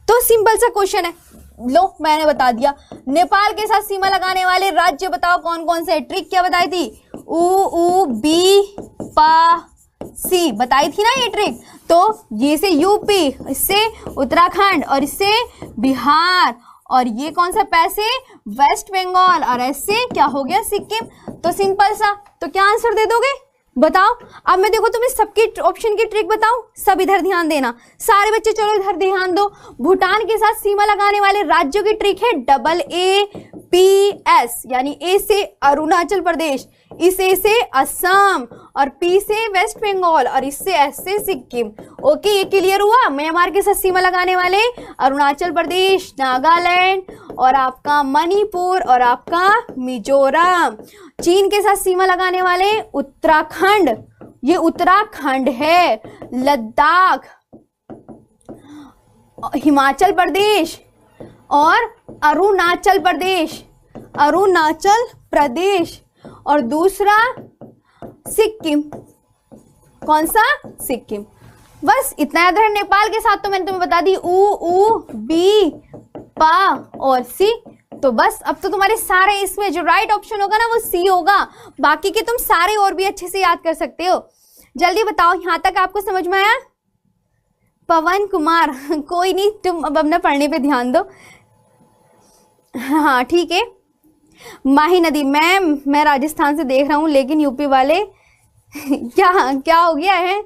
तो सिंपल सा क्वेश्चन है। लो, मैंने बता दिया। नेपाल के साथ सीमा लगाने वाले राज्य बताओ कौन कौन से? ट्रिक क्या बताई थी? उ बी पा सी बताई थी ना ये ट्रिक। तो ये से यूपी, इससे उत्तराखंड और इससे बिहार, और ये कौन सा पैसे? वेस्ट बंगाल, और ऐसे क्या हो गया? सिक्किम। तो सिंपल सा। तो क्या आंसर दे दोगे बताओ? अब मैं देखो तुम्हें सबकी ऑप्शन की ट्रिक बताऊं, सब इधर ध्यान देना। सारे बच्चे चलो इधर ध्यान दो। भूटान के साथ सीमा लगाने वाले राज्यों की ट्रिक है AAPS, यानी ए से अरुणाचल प्रदेश, इस ए से असम, और पी से वेस्ट बंगाल, और इससे एस से सिक्किम। ओके, ये क्लियर हुआ। म्यांमार के साथ सीमा लगाने वाले अरुणाचल प्रदेश, नागालैंड, और आपका मणिपुर, और आपका मिजोरम। चीन के साथ सीमा लगाने वाले उत्तराखंड, ये उत्तराखंड है, लद्दाख, हिमाचल प्रदेश और अरुणाचल प्रदेश, और दूसरा सिक्किम। कौन सा? सिक्किम। बस इतना याद रहे। नेपाल के साथ तो मैंने तुम्हें बता दी, उ बी पा और सी। तो बस अब तो तुम्हारे सारे इसमें जो राइट ऑप्शन होगा ना वो सी होगा। बाकी के तुम सारे और भी अच्छे से याद कर सकते हो। जल्दी बताओ, यहां तक आपको समझ में आया? पवन कुमार, कोई नहीं, तुम अब अपने पढ़ने पे ध्यान दो। हाँ ठीक है। माही नदी, मैं राजस्थान से देख रहा हूँ, लेकिन यूपी वाले क्या हो गया है?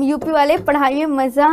यूपी वाले पढ़ाई में मजा।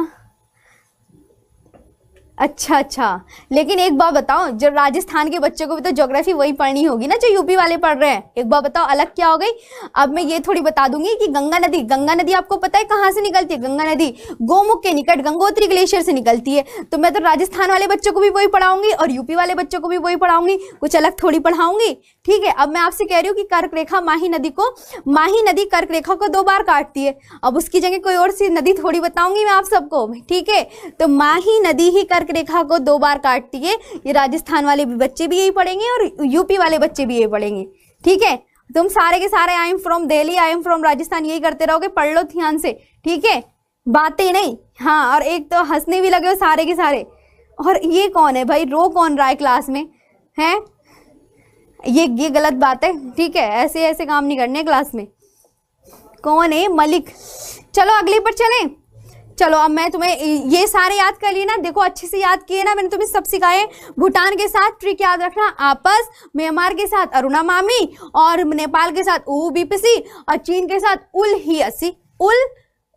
अच्छा अच्छा, लेकिन एक बात बताओ, जो राजस्थान के बच्चों को भी तो ज्योग्राफी वही पढ़नी होगी ना जो यूपी वाले पढ़ रहे हैं। एक बात बताओ अलग क्या हो गई। अब मैं ये थोड़ी बता दूंगी कि गंगा नदी आपको पता है कहाँ से निकलती है। गंगा नदी गोमुख के निकट गंगोत्री ग्लेशियर से निकलती है। तो मैं तो राजस्थान वाले बच्चों को भी वही पढ़ाऊंगी और यूपी वाले बच्चों को भी वही पढ़ाऊंगी, कुछ अलग थोड़ी पढ़ाऊंगी। ठीक है, अब मैं आपसे कह रही हूँ कि कर्क रेखा माही नदी कर्क रेखा को 2 बार काटती है। अब उसकी जगह कोई और सी नदी थोड़ी बताऊंगी मैं आप सबको। ठीक है, तो माही नदी ही कर्क रेखा को 2 बार काटती है। ये राजस्थान वाले भी बच्चे भी यही पढ़ेंगे और यूपी वाले बच्चे भी यही पढ़ेंगे। ठीक है, तुम सारे के सारे I am from Delhi, I am from Rajasthan यही करते रहोगे, पढ़ लो ध्यान से। ठीक है, बातें नहीं। हाँ, और एक तो हंसने भी लगे हो सारे के सारे। और ये कौन है भाई, रो कौन रहा है क्लास में है? ये गलत बात है। ठीक है, ऐसे ऐसे काम नहीं करने क्लास में। कौन है मलिक? चलो अगले पर चलें। चलो अब मैं तुम्हें ये सारे याद कर लिए ना, देखो अच्छे से याद किए ना, मैंने तुम्हें सब सिखाए। भूटान के साथ ट्रिक याद रखना आपस, म्यांमार के साथ अरुणा मामी, और नेपाल के साथ ऊ बीपीसी, और चीन के साथ उल ही अस्सी। उल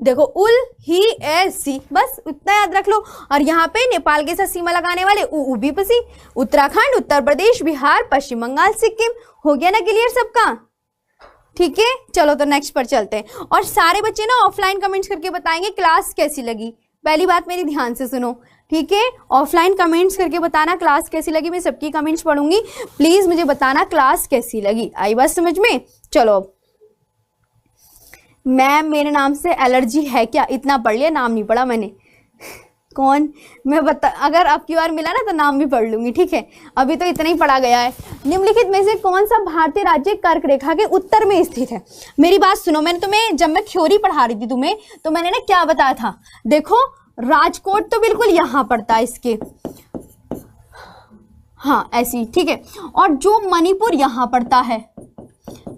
देखो उल ही एसी, बस उतना याद रख लो। और यहाँ पे नेपाल के साथ सीमा लगाने वाले ऊ बीपीसी, उत्तराखंड, उत्तर प्रदेश, बिहार, पश्चिम बंगाल, सिक्किम। हो गया ना क्लियर सबका? ठीक है, चलो तो नेक्स्ट पर चलते हैं। और सारे बच्चे ना ऑफलाइन कमेंट्स करके बताएंगे क्लास कैसी लगी। पहली बात मेरी ध्यान से सुनो, ठीक है? ऑफलाइन कमेंट्स करके बताना क्लास कैसी लगी। मैं सबकी कमेंट्स पढ़ूंगी, प्लीज मुझे बताना क्लास कैसी लगी। आई बात समझ में? चलो अब मैम मेरे नाम से एलर्जी है क्या? इतना पढ़ लिया, नाम नहीं पढ़ा मैंने। कौन? मैं बता, अगर अब की बार मिला ना तो नाम भी पढ़ लूंगी। ठीक है, अभी तो इतना ही पढ़ा गया है। निम्नलिखित में से कौन सा भारतीय राज्य कर्क रेखा के उत्तर में स्थित है? मेरी बात सुनो, मैंने तुम्हें जब मैं थ्योरी पढ़ा रही थी तुम्हें, तो मैंने ना क्या बताया था, देखो राजकोट तो बिल्कुल यहाँ पड़ता है इसके, हाँ ऐसी। ठीक है, और जो मणिपुर यहाँ पड़ता है,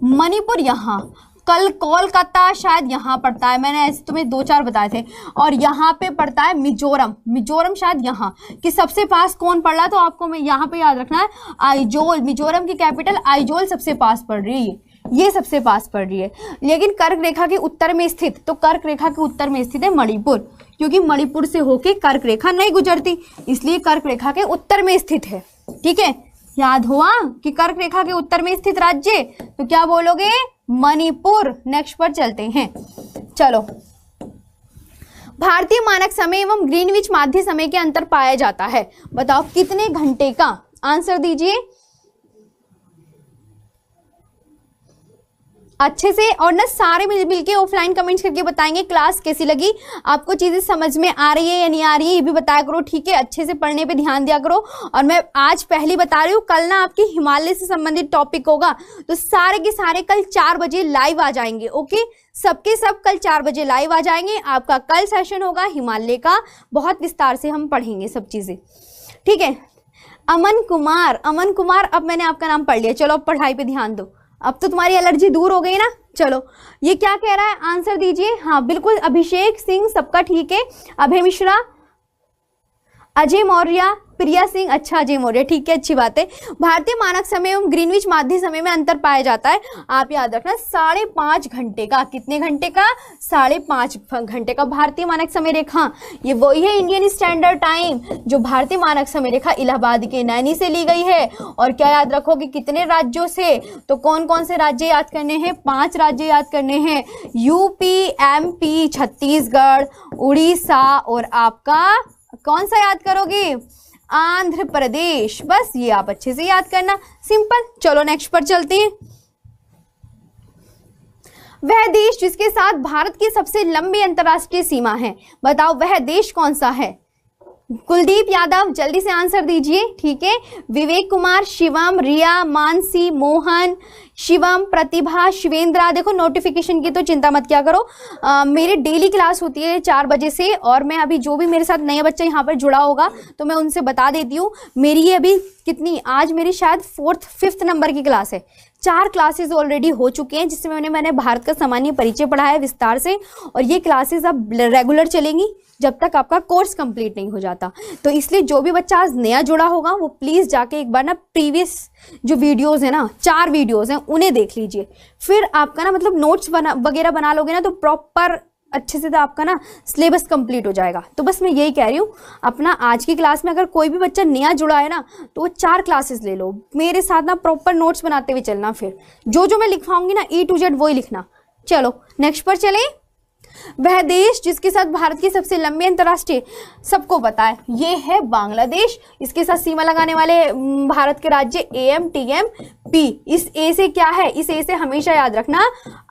मणिपुर यहाँ, कल कोलकाता शायद यहाँ पड़ता है, मैंने ऐसे तुम्हें 2-4 बताए थे। और यहाँ पे पड़ता है मिजोरम, मिजोरम शायद यहाँ कि सबसे पास कौन पड़ रहा है, तो आपको मैं यहाँ पे याद रखना है आइजोल। मिजोरम की कैपिटल आइजोल सबसे पास पड़ रही है, ये सबसे पास पड़ रही है। लेकिन कर्क रेखा के उत्तर में स्थित, तो कर्क रेखा के उत्तर में स्थित है मणिपुर, क्योंकि मणिपुर से होके कर्क रेखा नहीं गुजरती, इसलिए कर्क रेखा के उत्तर में स्थित है। ठीक है, याद हुआ कि कर्क रेखा के उत्तर में स्थित राज्य, तो क्या बोलोगे? मणिपुर। नेक्स्ट पर चलते हैं। चलो, भारतीय मानक समय एवं ग्रीनविच माध्य समय के अंतर पाया जाता है, बताओ कितने घंटे का? आंसर दीजिए अच्छे से। और ना सारे मिलके ऑफलाइन कमेंट्स करके बताएंगे क्लास कैसी लगी, आपको चीजें समझ में आ रही है या नहीं आ रही है, ये भी बताया करो। ठीक है, अच्छे से पढ़ने पे ध्यान दिया करो। और मैं आज पहली बता रही हूँ, कल ना आपके हिमालय से संबंधित टॉपिक होगा, तो सारे के सारे कल 4 बजे लाइव आ जाएंगे। ओके, सबके सब कल 4 बजे लाइव आ जाएंगे। आपका कल सेशन होगा हिमालय का, बहुत विस्तार से हम पढ़ेंगे सब चीजें। ठीक है, अमन कुमार, अमन कुमार, अब मैंने आपका नाम पढ़ लिया, चलो अब पढ़ाई पे ध्यान दो, अब तो तुम्हारी एलर्जी दूर हो गई ना। चलो, ये क्या कह रहा है, आंसर दीजिए। हाँ बिल्कुल, अभिषेक सिंह, सबका ठीक है। अभय मिश्रा, अजय मौर्य, प्रिया सिंह, अच्छा अजय मौर्य, ठीक है, अच्छी बात है। भारतीय मानक समय एवं ग्रीनविच माध्य समय में अंतर पाया जाता है, आप याद रखना 5.5 घंटे का। कितने घंटे का? 5.5 घंटे का भारतीय मानक समय रेखा। ये वही है इंडियन स्टैंडर्ड टाइम, जो भारतीय मानक समय रेखा इलाहाबाद के नैनी से ली गई है। और क्या याद रखोगे, कितने राज्यों से? तो कौन कौन से राज्य याद करने हैं? 5 राज्य याद करने हैं, यूपी, एमपी, छत्तीसगढ़, उड़ीसा, और आपका कौन सा याद करोगे? आंध्र प्रदेश। बस ये आप अच्छे से याद करना, सिंपल। चलो नेक्स्ट पर चलते हैं। वह देश जिसके साथ भारत की सबसे लंबी अंतर्राष्ट्रीय सीमा है, बताओ वह देश कौन सा है? कुलदीप यादव, जल्दी से आंसर दीजिए। ठीक है, विवेक कुमार, शिवम, रिया, मानसी, मोहन, शिवम, प्रतिभा, शिवेंद्रा। देखो नोटिफिकेशन की तो चिंता मत किया करो, मेरी डेली क्लास होती है 4 बजे से, और मैं अभी जो भी मेरे साथ नया बच्चा यहाँ पर जुड़ा होगा तो मैं उनसे बता देती हूँ। मेरी ये अभी कितनी, आज मेरी शायद 4th-5th नंबर की क्लास है। 4 क्लासेस ऑलरेडी हो चुके हैं, जिसमें मैंने भारत का सामान्य परिचय पढ़ाया है विस्तार से, और ये क्लासेस अब रेगुलर चलेंगी जब तक आपका कोर्स कंप्लीट नहीं हो जाता। तो इसलिए जो भी बच्चा आज नया जुड़ा होगा वो प्लीज़ जाके एक बार ना प्रीवियस जो वीडियोज़ है ना, 4 वीडियोज़ हैं, उन्हें देख लीजिए। फिर आपका ना मतलब नोट्स वगैरह बना लोगे ना, तो प्रॉपर अच्छे से तो आपका ना सिलेबस कंप्लीट हो जाएगा। तो बस मैं यही कह रही हूँ, अपना आज की क्लास में अगर कोई भी बच्चा नया जुड़ा है ना तो वो 4 क्लासेस ले लो, मेरे साथ ना प्रॉपर नोट्स बनाते हुए चलना, फिर जो जो मैं लिखवाऊंगी ना E to Z वही लिखना। चलो नेक्स्ट पर चलें। वह देश जिसके साथ भारत की सबसे लंबी अंतर्राष्ट्रीय, सबको पता है ये है बांग्लादेश। इसके साथ सीमा लगाने वाले भारत के राज्य AMTMP। इस ए से क्या है, इस ए से हमेशा याद रखना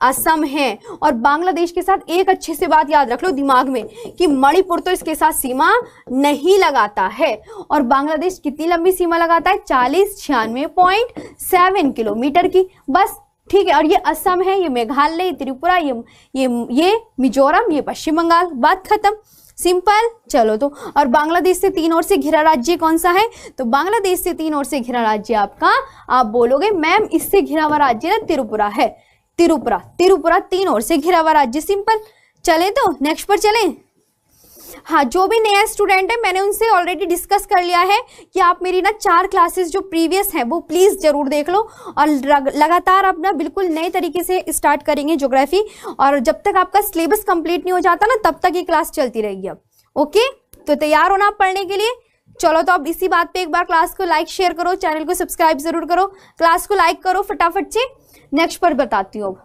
असम है। और बांग्लादेश के साथ एक अच्छे से बात याद रख लो दिमाग में कि मणिपुर तो इसके साथ सीमा नहीं लगाता है। और बांग्लादेश कितनी लंबी सीमा लगाता है, 4096.7 किलोमीटर की, बस ठीक है। और ये असम है, ये मेघालय, ये त्रिपुरा, ये मिजोरम, ये पश्चिम बंगाल, बात खत्म, सिंपल। चलो तो, और बांग्लादेश से 3 ओर से घिरा राज्य कौन सा है, तो बांग्लादेश से 3 ओर से घिरा राज्य आपका, आप बोलोगे मैम इससे घिरा हुआ राज्य ना त्रिपुरा है, त्रिपुरा 3 ओर से घिरा हुआ राज्य, सिंपल। चले तो नेक्स्ट पर चलें। हाँ, जो भी नया स्टूडेंट है मैंने उनसे ऑलरेडी डिस्कस कर लिया है कि आप मेरी ना 4 क्लासेस जो प्रीवियस हैं वो प्लीज जरूर देख लो, और लगातार अपना बिल्कुल नए तरीके से स्टार्ट करेंगे ज्योग्राफी, और जब तक आपका सिलेबस कंप्लीट नहीं हो जाता ना तब तक ये क्लास चलती रहेगी। अब ओके, तो तैयार होना आप पढ़ने के लिए। चलो तो अब इसी बात पे एक बार क्लास को लाइक शेयर करो, चैनल को सब्सक्राइब जरूर करो, क्लास को लाइक करो फटाफट से। नेक्स्ट पर बताती हूँ।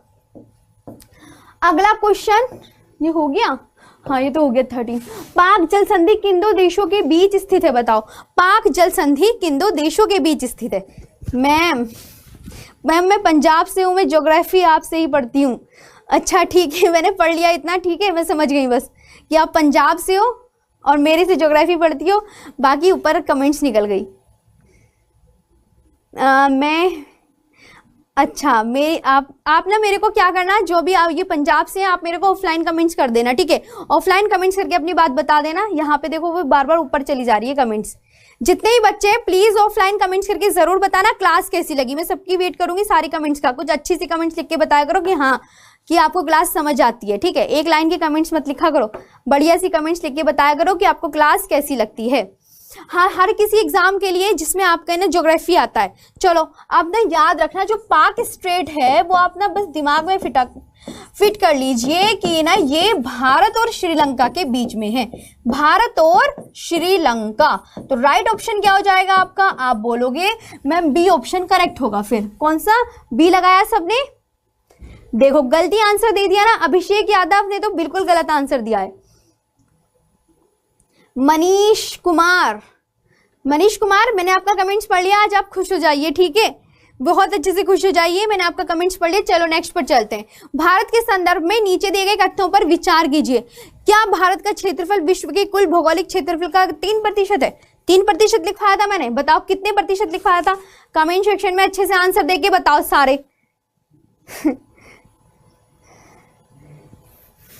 अगला क्वेश्चन ये हो गया, हाँ ये तो हो गया 13। पाक जल संधि किन 2 देशों के बीच स्थित है, बताओ पाक जल संधि किन 2 देशों के बीच स्थित है। मैम मैं पंजाब से हूँ, मैं ज्योग्राफी आपसे ही पढ़ती हूँ। अच्छा ठीक है, मैंने पढ़ लिया इतना, ठीक है मैं समझ गई बस कि आप पंजाब से हो और मेरे से ज्योग्राफी पढ़ती हो, बाकी ऊपर कमेंट्स निकल गई। मैं अच्छा आप ना मेरे को क्या करना, जो भी आप ये पंजाब से हैं आप मेरे को ऑफलाइन कमेंट्स कर देना, ठीक है। ऑफलाइन कमेंट्स करके अपनी बात बता देना। यहाँ पे देखो वो बार बार ऊपर चली जा रही है कमेंट्स। जितने भी बच्चे हैं प्लीज ऑफलाइन कमेंट्स करके जरूर बताना क्लास कैसी लगी। मैं सबकी वेट करूंगी सारी कमेंट्स का। कुछ अच्छी सी कमेंट्स लिख के बताया करो कि हाँ कि आपको क्लास समझ आती है, ठीक है। एक लाइन की कमेंट्स मत लिखा करो, बढ़िया सी कमेंट्स लिख के बताया करो कि आपको क्लास कैसी लगती है। हाँ, हर किसी एग्जाम के लिए जिसमें आपका ना ज्योग्राफी आता है। चलो अब ना याद रखना जो पाक स्ट्रेट है वो आप ना बस दिमाग में फिट कर लीजिए कि ना ये भारत और श्रीलंका के बीच में है, भारत और श्रीलंका। तो राइट ऑप्शन क्या हो जाएगा आपका, आप बोलोगे मैम बी ऑप्शन करेक्ट होगा। फिर कौन सा, बी लगाया सबने, देखो गलती आंसर दे दिया ना। अभिषेक यादव ने तो बिल्कुल गलत आंसर दिया है। मनीष कुमार मैंने आपका कमेंट्स पढ़ लिया, आज आप खुश हो जाइए, ठीक है, बहुत अच्छे से खुश हो जाइए, मैंने आपका कमेंट्स पढ़ लिया। चलो नेक्स्ट पर चलते हैं। भारत के संदर्भ में नीचे दिए गए कथनों पर विचार कीजिए। क्या भारत का क्षेत्रफल विश्व के कुल भौगोलिक क्षेत्रफल का 3% है? 3% लिखवाया था मैंने, बताओ कितने प्रतिशत लिखवाया था? कमेंट सेक्शन में अच्छे से आंसर देके बताओ सारे।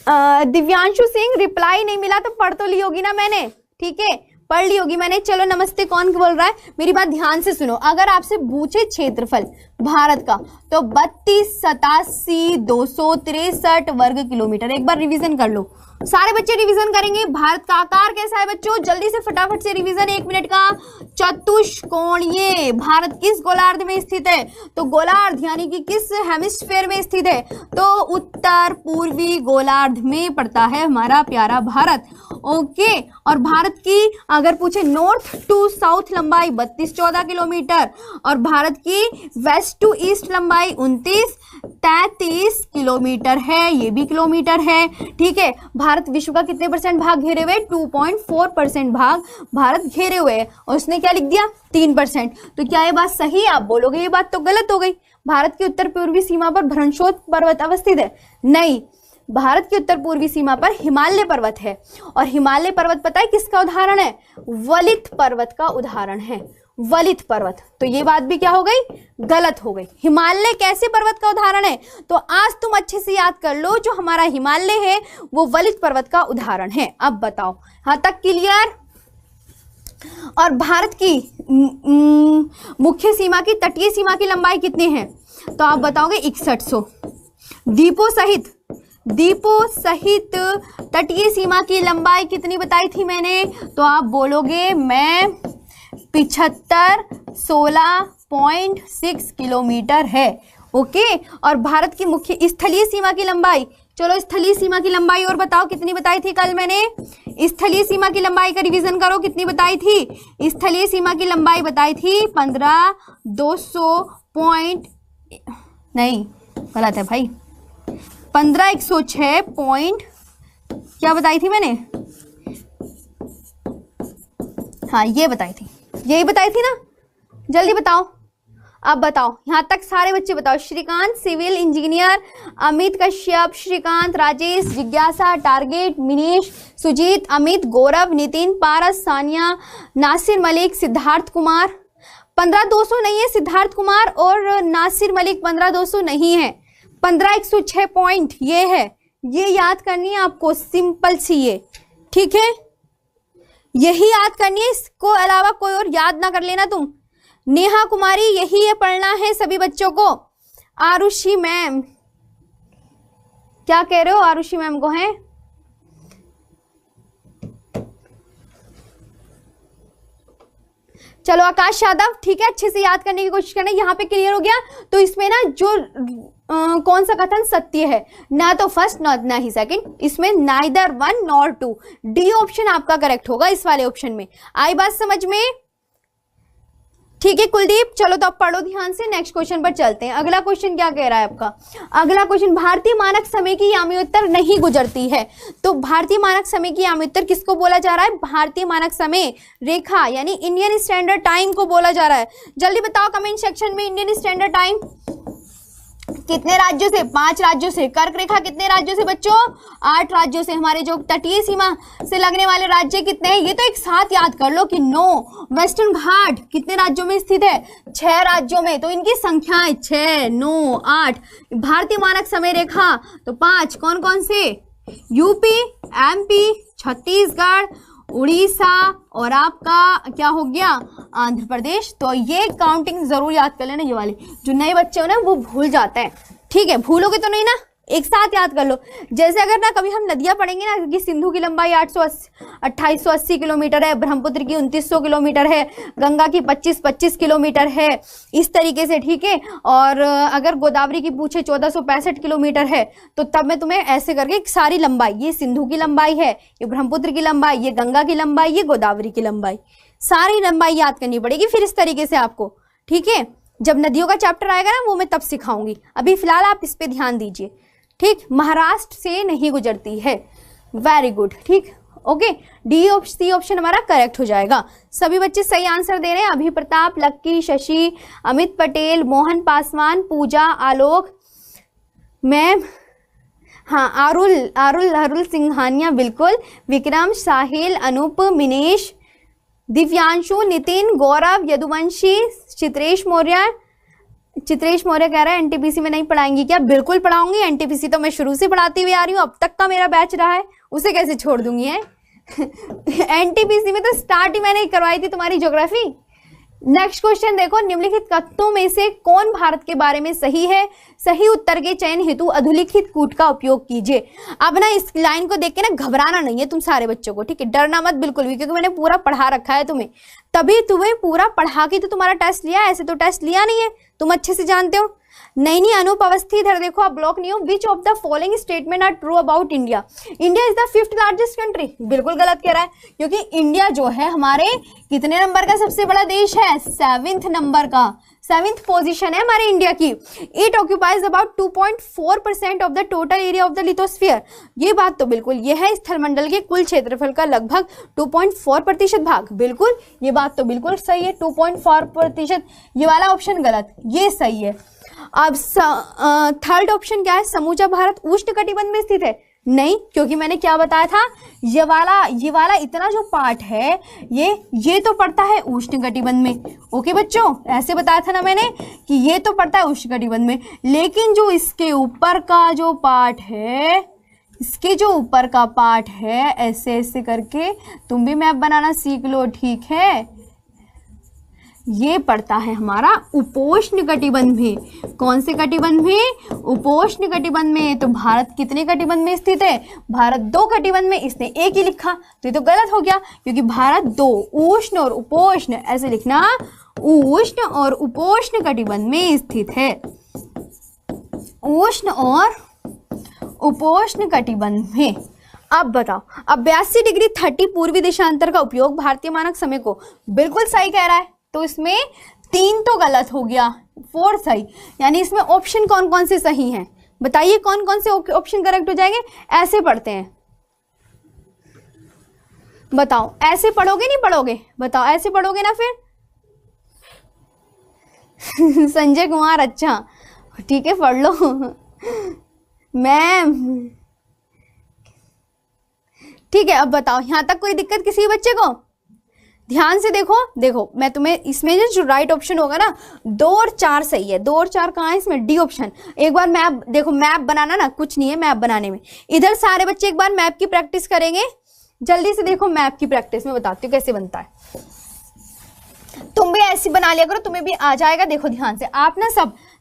दिव्यांशु सिंह रिप्लाई नहीं मिला तो पढ़ तो ली होगी ना मैंने, ठीक है पढ़ ली होगी मैंने। चलो नमस्ते, कौन बोल रहा है, मेरी बात ध्यान से सुनो। अगर आपसे पूछे क्षेत्रफल भारत का तो 32,87,263 वर्ग किलोमीटर। एक बार रिवीजन कर लो, सारे बच्चे रिवीजन करेंगे। भारत का आकार कैसा है बच्चों, जल्दी से फटाफट से रिवीजन, 1 मिनट का। चतुष्कोणीय। भारत किस गोलार्ध में स्थित है, तो गोलार्ध यानी कि किस हेमिस्फेयर में स्थित है, तो उत्तर पूर्वी गोलार्ध में पड़ता है हमारा प्यारा भारत। ओके, और भारत की अगर पूछे नॉर्थ टू साउथ लंबाई 32-14 किलोमीटर, और भारत की वेस्ट टू ईस्ट लंबाई 29-33 किलोमीटर है, ये भी किलोमीटर है, ठीक है। भारत विश्व का कितने % भाग घेरे हुए, 2.4% भाग भारत घेरे हुए है, और उसने क्या लिख दिया 3%। तो क्या ये बात सही है, आप बोलोगे ये बात तो गलत हो गई। भारत की उत्तर पूर्वी सीमा पर भ्रंशोत पर्वत अवस्थित है, नहीं, भारत की उत्तर पूर्वी सीमा पर हिमालय पर्वत है, और हिमालय पर्वत पता है किसका उदाहरण है, वलित पर्वत का उदाहरण है, वलित पर्वत। तो ये बात भी क्या हो गई, गलत हो गई। हिमालय कैसे पर्वत का उदाहरण है, तो आज तुम अच्छे से याद कर लो, जो हमारा हिमालय है वो वलित पर्वत का उदाहरण है। अब बताओ, हाँ तक क्लियर। और भारत की मुख्य सीमा की तटीय सीमा की लंबाई कितनी है, तो आप बताओगे 6100। द्वीपों सहित तटीय सीमा की लंबाई कितनी बताई थी मैंने, तो आप बोलोगे मैं 75-16.6 किलोमीटर है। ओके, और भारत की मुख्य स्थलीय सीमा की लंबाई चलो स्थलीय सीमा की लंबाई और बताओ कितनी बताई थी कल मैंने। स्थलीय सीमा की लंबाई का रिवीजन करो, कितनी बताई थी। स्थलीय सीमा की लंबाई बताई थी 15,200 पॉइंट, नहीं गलत है भाई, 15,106 पॉइंट क्या बताई थी मैंने, हाँ ये बताई थी, यही बताई थी ना। जल्दी बताओ, अब बताओ यहां तक सारे बच्चे बताओ। श्रीकांत सिविल इंजीनियर, अमित कश्यप, श्रीकांत, राजेश, जिज्ञासा, टारगेट, मिनेश, सुजीत, अमित, गौरव, नितिन, पारस, सानिया, नासिर मलिक, सिद्धार्थ कुमार। 15,200 नहीं है सिद्धार्थ कुमार, और नासिर मलिक 15,200 नहीं है, 15,106 पॉइंट ये है। ये याद करनी है आपको, सिंपल सी ये, ठीक है, यही याद करनी है, इसको अलावा कोई और याद ना कर लेना तुम। नेहा कुमारी, यही है पढ़ना है सभी बच्चों को। आरुषि मैम, क्या कह रहे हो आरुषि मैम को है? चलो आकाश यादव, ठीक है, अच्छे से याद करने की कोशिश करना। यहाँ पे क्लियर हो गया। तो इसमें ना जो कौन सा कथन सत्य है, ना तो फर्स्ट ना ही सेकंड, इसमें neither one nor two, D option आपका करेक्ट होगा इस वाले ऑप्शन में। आई बात समझ में? ठीक है कुलदीप, चलो तो अब पढ़ो ध्यान से, नेक्स्ट क्वेश्चन पर चलते हैं। अगला क्वेश्चन क्या कह रहा है आपका? अगला क्वेश्चन, भारतीय मानक समय की यामियोत्तर नहीं गुजरती है। तो भारतीय मानक समय की यामियोत्तर किसको बोला जा रहा है? भारतीय मानक समय रेखा यानी इंडियन स्टैंडर्ड टाइम को बोला जा रहा है। जल्दी बताओ कमेंट सेक्शन में, इंडियन स्टैंडर्ड टाइम कितने राज्यों से? 5 राज्यों से। कर्क रेखा कितने राज्यों से बच्चों? 8 राज्यों से। हमारे जो तटीय सीमा से लगने वाले राज्य कितने हैं? ये तो एक साथ याद कर लो कि 9। वेस्टर्न घाट कितने राज्यों में स्थित है? 6 राज्यों में। तो इनकी संख्याएं 6, 9, 8। भारतीय मानक समय रेखा तो 5, कौन कौन से? यूपी, एमपी, छत्तीसगढ़, उड़ीसा और आपका क्या हो गया? आंध्र प्रदेश। तो ये काउंटिंग जरूर याद कर लेना, ये वाली जो नए बच्चे हो ना वो भूल जाते हैं, ठीक है, भूलोगे तो नहीं ना, एक साथ याद कर लो। जैसे अगर ना कभी हम नदियां पढ़ेंगे ना कि सिंधु की लंबाई 2880 किलोमीटर है, ब्रह्मपुत्र की 2900 किलोमीटर है, गंगा की 25 किलोमीटर है, इस तरीके से, ठीक है। और अगर गोदावरी की पूछे 1465 किलोमीटर है, तो तब मैं तुम्हें ऐसे करके सारी लंबाई, ये सिंधु की लंबाई है, ये ब्रह्मपुत्र की लंबाई, ये गंगा की लंबाई, ये गोदावरी की लंबाई, सारी लंबाई याद करनी पड़ेगी फिर इस तरीके से आपको, ठीक है। जब नदियों का चैप्टर आएगा ना वो मैं तब सिखाऊंगी, अभी फिलहाल आप इस पे ध्यान दीजिए, ठीक। महाराष्ट्र से नहीं गुजरती है, वेरी गुड, ठीक, ओके। सी ऑप्शन हमारा करेक्ट हो जाएगा। सभी बच्चे सही आंसर दे रहे हैं। अभी प्रताप, लक्की, शशि, अमित पटेल, मोहन पासवान, पूजा, आलोक मैम, हाँ, अरुल सिंघानिया, बिल्कुल, विक्रम, साहिल, अनूप, मिनेश, दिव्यांशु, नितिन, गौरव, यदुवंशी, चित्रेश मौर्य कह रहा है एनटीपीसी में नहीं पढ़ाएंगी क्या? बिल्कुल पढ़ाऊंगी, एनटीपीसी तो मैं शुरू से पढ़ाती हुई आ रही हूँ, अब तक का मेरा बैच रहा है, उसे कैसे छोड़ दूंगी है। एनटीपीसी में तो स्टार्ट ही मैंने करवाई थी तुम्हारी ज्योग्राफी। नेक्स्ट क्वेश्चन देखो, निम्नलिखित कथनों में से कौन भारत के बारे में सही है? सही उत्तर के चयन हेतु अधोलिखित कूट का उपयोग कीजिए। अब ना इस लाइन को देख के ना घबराना नहीं है तुम सारे बच्चों को, ठीक है, डरना मत बिल्कुल भी, क्योंकि मैंने पूरा पढ़ा रखा है तुम्हें, तभी तुम्हें पूरा पढ़ा के तो तुम्हारा टेस्ट लिया, ऐसे तो टेस्ट लिया नहीं है, तुम अच्छे से जानते हो। नहीं अनूप अवस्थी, इधर देखो, आप ब्लॉक नहीं हो। Which of the following statement are true about India? India is the 5th largest country, बिल्कुल गलत कह रहा है, क्योंकि इंडिया जो है हमारे कितने नंबर का सबसे बड़ा देश है? 7th नंबर का, 7th पोजीशन है हमारे इंडिया की। It occupies about 2.4% of the total area of the lithosphere. ये बात तो बिल्कुल, ये है स्थलमंडल के कुल क्षेत्रफल का लगभग 2.4% भाग, बिल्कुल ये बात तो बिल्कुल सही है, 2.4%। ये वाला ऑप्शन गलत, ये सही है। अब थर्ड ऑप्शन क्या है? समूचा भारत उष्ण कटिबंध में स्थित है। नहीं, क्योंकि मैंने क्या बताया था, ये वाला इतना जो पार्ट है ये तो पड़ता है उष्ण कटिबंध में। ओके बच्चों, ऐसे बताया था ना मैंने कि ये तो पड़ता है उष्ण कटिबंध में, लेकिन जो इसके ऊपर का जो पार्ट है, इसके जो ऊपर का पार्ट है, ऐसे ऐसे करके तुम भी मैप बनाना सीख लो, ठीक है, ये पड़ता है हमारा उपोष्ण कटिबंध में। कौन से कटिबंध में? उपोष्ण कटिबंध में। तो भारत कितने कटिबंध में स्थित है? भारत 2 कटिबंध में, इसने एक ही लिखा तो ये तो गलत हो गया, क्योंकि भारत 2 उष्ण और उपोष्ण, ऐसे लिखना, उष्ण और उपोष्ण कटिबंध में स्थित है। उष्ण और उपोष्ण कटिबंध में। अब बताओ, अब 82 डिग्री 30 पूर्वी देशांतर का उपयोग भारतीय मानक समय को बिल्कुल सही कह रहा है, तो इसमें 3 तो गलत हो गया, 4 सही, यानी इसमें ऑप्शन कौन कौन से सही हैं बताइए, कौन कौन से ऑप्शन करेक्ट हो जाएंगे। ऐसे पढ़ते हैं, बताओ ऐसे पढ़ोगे नहीं पढ़ोगे, बताओ ऐसे पढ़ोगे ना फिर। संजय कुमार, अच्छा ठीक है पढ़ लो। मैम ठीक है, अब बताओ यहां तक कोई दिक्कत किसी बच्चे को? ध्यान से देखो, देखो मैं तुम्हें इसमें जो राइट ऑप्शन होगा ना 2 और 4 सही है, 2 और 4 कहाँ है इसमें, डी ऑप्शन। एक बार मैप देखो, मैप बनाना ना कुछ नहीं है मैप बनाने में। इधर सारे बच्चे एक बार मैप की प्रैक्टिस करेंगे, जल्दी से देखो मैप की प्रैक्टिस में बताती हूँ कैसे बनता है। तुम भी ऐसी बना लिया करो, तुम्हें भी आ जाएगा। देखो ध्यान से, आप ना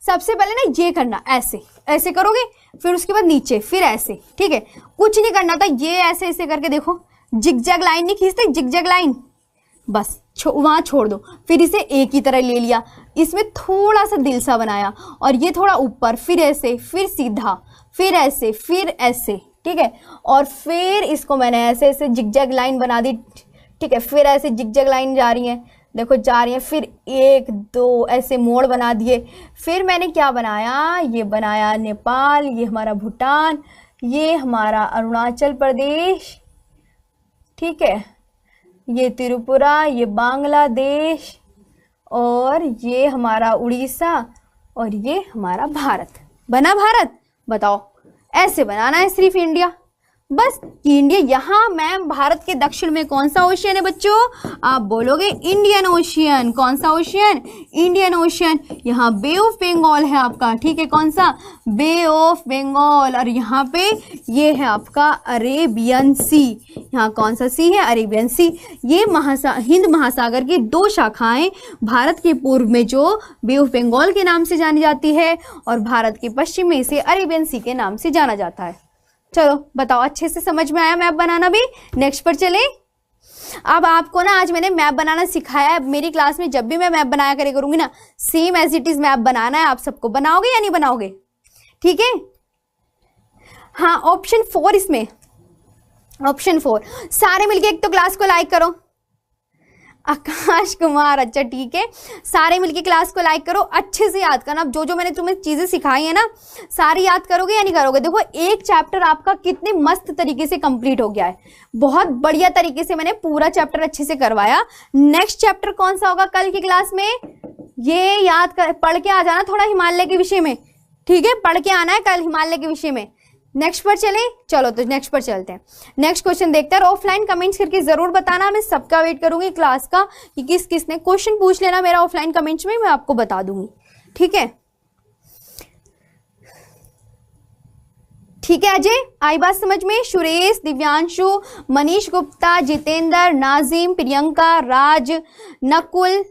सबसे पहले ना ये करना, ऐसे ऐसे करोगे, फिर उसके बाद नीचे, फिर ऐसे, ठीक है, कुछ नहीं करना था, ये ऐसे ऐसे करके देखो, जिगजैग लाइन नहीं खींचते, जिगजैग लाइन बस वहां छोड़ दो, फिर इसे एक ही तरह ले लिया, इसमें थोड़ा सा दिल सा बनाया, और ये थोड़ा ऊपर, फिर ऐसे, फिर सीधा, फिर ऐसे, फिर ऐसे, ठीक है, और फिर इसको मैंने ऐसे ऐसे जिगजैग लाइन बना दी, ठीक है, फिर ऐसे जिगजैग लाइन जा रही है, देखो जा रही है, फिर 1 2 ऐसे मोड़ बना दिए। फिर मैंने क्या बनाया, ये बनाया नेपाल, ये हमारा भूटान, ये हमारा अरुणाचल प्रदेश, ठीक है, ये त्रिपुरा, ये बांग्लादेश, और ये हमारा उड़ीसा, और ये हमारा भारत। बना भारत? बताओ ऐसे बनाना है सिर्फ इंडिया, बस कि इंडिया। यहाँ मैम भारत के दक्षिण में कौन सा ओशियन है बच्चों? आप बोलोगे इंडियन ओशियन। कौन सा ओशियन? Indian ocean. यहाँ बे ऑफ बंगाल है आपका, ठीक है, कौन सा? बे ऑफ बंगाल। और यहाँ पे ये है आपका अरेबियन सी। यहाँ कौन सा सी है? अरेबियन सी। ये हिंद महासागर की 2 शाखाएं, भारत के पूर्व में जो बे ऑफ बंगाल के नाम से जानी जाती है, और भारत के पश्चिम में इसे अरेबियन सी के नाम से जाना जाता है। चलो बताओ, अच्छे से समझ में आया मैप बनाना भी? नेक्स्ट पर चले। अब आपको ना आज मैंने मैप बनाना सिखाया है। मेरी क्लास में जब भी मैं मैप बनाया करे करूंगी ना, same as it is map बनाना है आप सबको। बनाओगे या नहीं बनाओगे? ठीक है। हाँ, ऑप्शन 4 इसमें, ऑप्शन 4 सारे मिलके एक तो क्लास को लाइक करो। आकाश कुमार, अच्छा ठीक है, सारे मिलके क्लास को लाइक करो। अच्छे से याद करना, जो जो मैंने तुम्हें चीजें सिखाई है ना, सारी याद करोगे या नहीं करोगे? देखो एक चैप्टर आपका कितने मस्त तरीके से कंप्लीट हो गया है, बहुत बढ़िया तरीके से मैंने पूरा चैप्टर अच्छे से करवाया। नेक्स्ट चैप्टर कौन सा होगा कल की क्लास में, ये याद कर, पढ़ के आ जाना थोड़ा हिमालय के विषय में, ठीक है, पढ़ के आना है कल हिमालय के विषय में। नेक्स्ट पर चले, चलो तो नेक्स्ट पर चलते हैं। नेक्स्ट क्वेश्चन देखते हैं। ऑफलाइन कमेंट्स करके जरूर बताना, मैं सबका वेट करूंगी क्लास का कि किस किसने क्वेश्चन पूछ लेना मेरा ऑफलाइन कमेंट्स में, मैं आपको बता दूंगी, ठीक है। ठीक है अजय, आई बात समझ में? सुरेश, दिव्यांशु, मनीष गुप्ता, जितेंद्र, नाजिम, प्रियंका, राज, नकुल,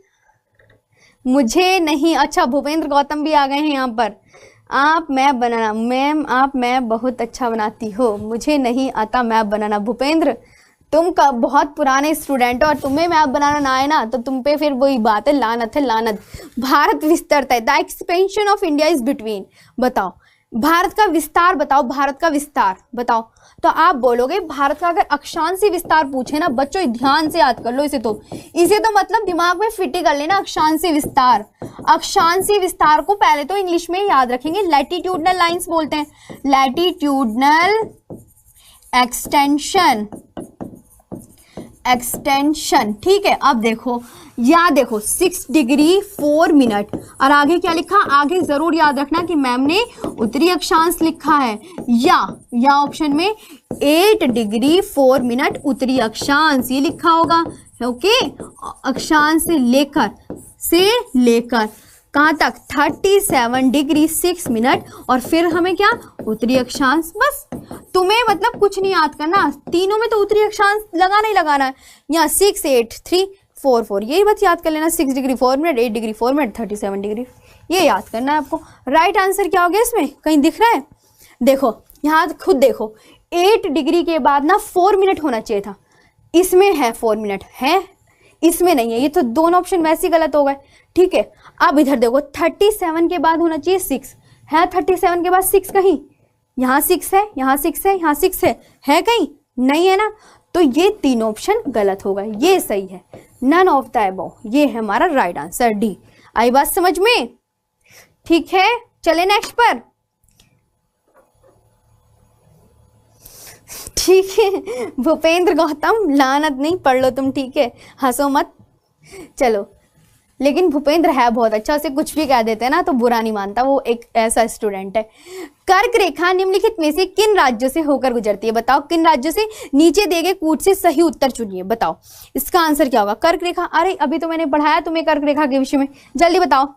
मुझे नहीं, अच्छा भूपेंद्र गौतम भी आ गए हैं यहाँ पर। आप मैप बनाना, मैम आप मैप बहुत अच्छा बनाती हो, मुझे नहीं आता मैप बनाना। भूपेंद्र, तुम बहुत पुराने स्टूडेंट हो और तुम्हें मैप बनाना ना आए ना, तो तुम पे फिर वही बात है, लानत है लानत। भारत विस्तरता है, the expansion of India is between. बताओ भारत का विस्तार बताओ, भारत का विस्तार बताओ। तो आप बोलोगे भारत का अगर अक्षांशीय विस्तार पूछे ना बच्चों, ध्यान से याद कर लो इसे तो मतलब दिमाग में फिट ही कर लेना। अक्षांशीय विस्तार, अक्षांशीय विस्तार को पहले तो इंग्लिश में याद रखेंगे, लैटिट्यूडनल लाइंस बोलते हैं, लैटिट्यूडनल एक्सटेंशन, एक्सटेंशन, ठीक है। अब देखो या देखो 6 डिग्री 4 मिनट, और आगे क्या लिखा? आगे जरूर याद रखना कि मैम ने उत्तरी अक्षांश लिखा है, या ऑप्शन में 8 डिग्री 4 मिनट उत्तरी अक्षांश ये लिखा होगा, ओके। अक्षांश से लेकर कहाँ तक? 37 डिग्री 6 मिनट, और फिर हमें क्या? उत्तरी अक्षांश। बस तुम्हें मतलब कुछ नहीं याद करना, तीनों में तो उत्तरी अक्षांश लगाना ही लगाना है। यहाँ 6 8 3 4 4 यही बस याद कर लेना। 6 degree 4 minute, 8 degree 4 minute, 37 degree, ये याद करना है आपको। राइट आंसर क्या हो गया इसमें? कहीं दिख रहा है? देखो यहाँ खुद देखो, 8 डिग्री के बाद ना 4 मिनट होना चाहिए था, इसमें है 4 मिनट, है इसमें नहीं है। ये तो दोनों ऑप्शन वैसे ही गलत हो गए, ठीक है। अब इधर देखो 37 के बाद होना चाहिए 6, है 37 के बाद 6 कहीं? यहाँ 6 है, यहाँ 6 है, यहाँ 6 है कहीं नहीं है ना, तो ये तीनों ऑप्शन गलत हो गए, ये सही है, नन ऑफ द अबव, ये है हमारा राइट आंसर डी। आई बात समझ में? ठीक है, चले नेक्स्ट पर। ठीक है भूपेंद्र गौतम, लानत नहीं, पढ़ लो तुम, ठीक है, हंसो मत। चलो, लेकिन भूपेंद्र है बहुत अच्छा, उसे कुछ भी कह देते हैं ना तो बुरा नहीं मानता, वो एक ऐसा स्टूडेंट है। कर्क रेखा निम्नलिखित में से किन राज्यों से होकर गुजरती है? बताओ किन राज्यों से, नीचे दिए गए कूट से सही उत्तर चुनिए, बताओ इसका आंसर क्या होगा। कर्क रेखा, अरे अभी तो मैंने पढ़ाया तुम्हें कर्क रेखा के विषय में, जल्दी बताओ,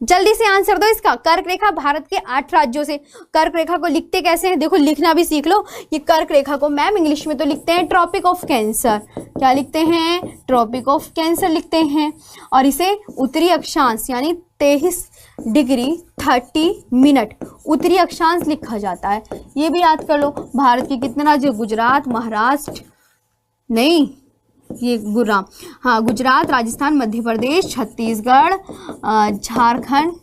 जल्दी से आंसर दो इसका। कर्क रेखा भारत के 8 राज्यों से, कर्क रेखा को लिखते कैसे हैं, देखो लिखना भी सीख लो। ये कर्क रेखा को मैम इंग्लिश में तो लिखते हैं ट्रॉपिक ऑफ कैंसर, क्या लिखते हैं, ट्रॉपिक ऑफ कैंसर लिखते हैं, और इसे उत्तरी अक्षांश यानी 23 डिग्री 30 मिनट उत्तरी अक्षांश लिखा जाता है। ये भी याद कर लो। भारत के कितने राज्य, गुजरात, महाराष्ट्र नहीं, ये गुजरात, हाँ गुजरात, राजस्थान, मध्य प्रदेश, छत्तीसगढ़, झारखंड,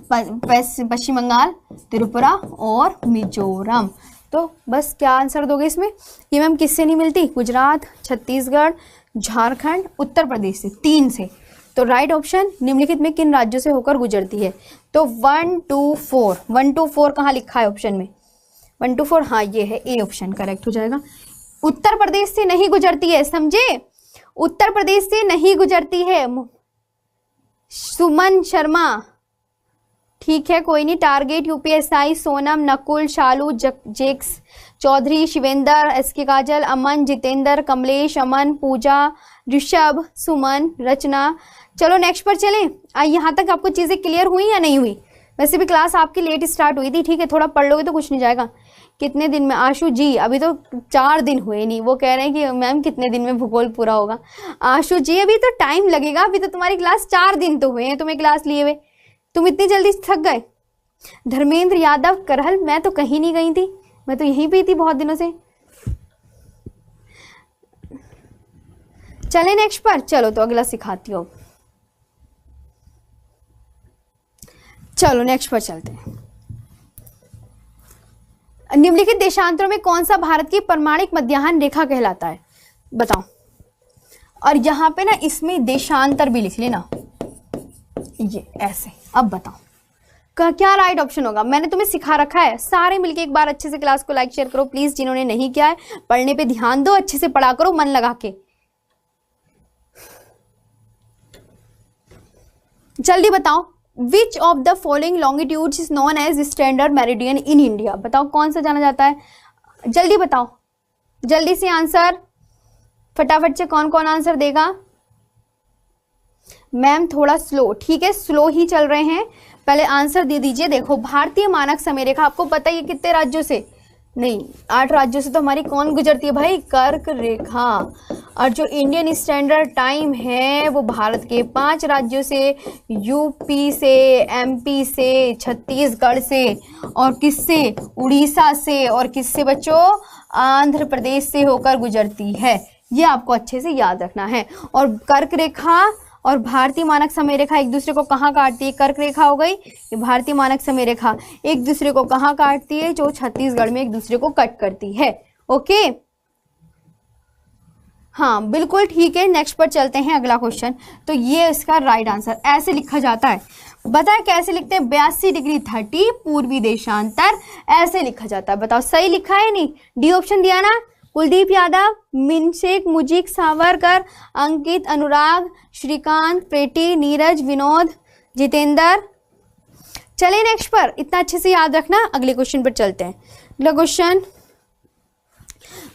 पश्चिम बंगाल, त्रिपुरा और मिजोरम। तो बस क्या आंसर दोगे इसमें? ये मैम किससे नहीं मिलती? गुजरात, छत्तीसगढ़, झारखंड, उत्तर प्रदेश से, 3 से। तो राइट ऑप्शन निम्नलिखित में किन राज्यों से होकर गुजरती है? तो 1 2 4, 1 2 4 कहाँ लिखा है ऑप्शन में? 1 2 4, हाँ ये है, ए ऑप्शन करेक्ट हो जाएगा। उत्तर प्रदेश से नहीं गुजरती है, समझे, उत्तर प्रदेश से नहीं गुजरती है। सुमन शर्मा, ठीक है कोई नहीं। टारगेट यूपीएसआई, सोनम, नकुल, शालू, जेक्स, चौधरी, शिवेंद्र, एसके काजल, अमन, जितेंद्र, कमलेश, अमन, पूजा, ऋषभ, सुमन, रचना। चलो नेक्स्ट पर चलें। यहाँ तक आपको चीजें क्लियर हुई या नहीं हुई? वैसे भी क्लास आपकी लेट स्टार्ट हुई थी, ठीक है, थोड़ा पढ़ लोगे तो कुछ नहीं जाएगा। कितने दिन में? आशु जी अभी तो 4 दिन हुए नहीं, वो कह रहे हैं कि मैम कितने दिन में भूगोल पूरा होगा। आशु जी अभी तो टाइम लगेगा, अभी तो तुम्हारी क्लास 4 दिन तो हुए हैं तुम्हें क्लास लिए हुए, तुम इतनी जल्दी थक गए। धर्मेंद्र यादव करहल, मैं तो कहीं नहीं गई थी, मैं तो यहीं पे थी बहुत दिनों से। चले नेक्स्ट पर, चलो तो अगला सिखाती हूँ। चलो नेक्स्ट पर चलते हैं। निम्नलिखित देशांतरों में कौन सा भारत की परमाणिक मध्याह्न रेखा कहलाता है? बताओ। और यहां पे ना इसमें देशांतर भी लिख लेना, ये ऐसे। अब बताओ क्या राइट ऑप्शन होगा? मैंने तुम्हें सिखा रखा है, सारे मिलके एक बार अच्छे से क्लास को लाइक शेयर करो प्लीज, जिन्होंने नहीं किया है। पढ़ने पे ध्यान दो, अच्छे से पढ़ा करो मन लगा के। जल्दी बताओ, which of the following longitudes is known as standard meridian in India? बताओ कौन सा जाना जाता है, जल्दी बताओ, जल्दी से आंसर, फटाफट से कौन कौन आंसर देगा? मैम थोड़ा स्लो, ठीक है स्लो ही चल रहे हैं, पहले आंसर दे दीजिए। देखो भारतीय मानक समय रेखा आपको पता ही है कितने राज्यों से? नहीं 8 राज्यों से तो हमारी कौन गुजरती है भाई? कर्क रेखा। और जो इंडियन स्टैंडर्ड टाइम है वो भारत के 5 राज्यों से, यूपी से, एमपी से, छत्तीसगढ़ से, और किससे? उड़ीसा से, और किससे बच्चों? आंध्र प्रदेश से होकर गुजरती है। ये आपको अच्छे से याद रखना है। और कर्क रेखा और भारतीय मानक समय रेखा एक दूसरे को कहाँ काटती है? कर्क रेखा हो गई, ये भारतीय मानक समय रेखा एक दूसरे को कहाँ काटती है? जो छत्तीसगढ़ में एक दूसरे को कट करती है। ओके हाँ बिल्कुल ठीक है। नेक्स्ट पर चलते हैं, अगला क्वेश्चन। तो ये इसका राइट आंसर ऐसे लिखा जाता है, बताए कैसे लिखते हैं? 82 डिग्री 30 पूर्वी देशांतर, ऐसे लिखा जाता है। बताओ सही लिखा है नहीं? डी ऑप्शन दिया ना, कुलदीप यादव, मिनशेक, मुजीक, सावरकर, अंकित, अनुराग, श्रीकांत, प्रेटी, नीरज, विनोद, जितेंद्र। चले नेक्स्ट पर, इतना अच्छे से याद रखना। अगले क्वेश्चन पर चलते हैं। अगला क्वेश्चन,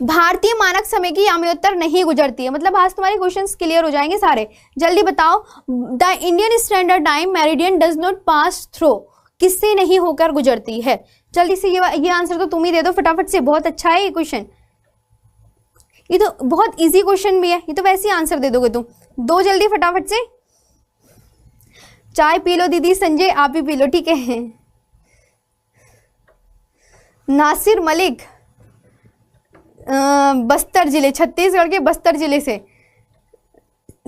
भारतीय मानक समय की याम्योत्तर नहीं गुजरती है। मतलब आज तुम्हारे क्वेश्चंस क्लियर हो जाएंगे सारे। जल्दी बताओ, the Indian standard time meridian does not pass through, किससे नहीं होकर गुजरती है? जल्दी से ये आंसर तो तुम ही दे दो फटाफट से, बहुत अच्छा है ये क्वेश्चन। ये तो बहुत इजी क्वेश्चन भी है, ये तो वैसे ही आंसर दे दोगे तुम। दो जल्दी फटाफट से। चाय पी लो दीदी, संजय आप भी पी लो, ठीक है। नासिर मलिक, बस्तर जिले, छत्तीसगढ़ के बस्तर जिले से।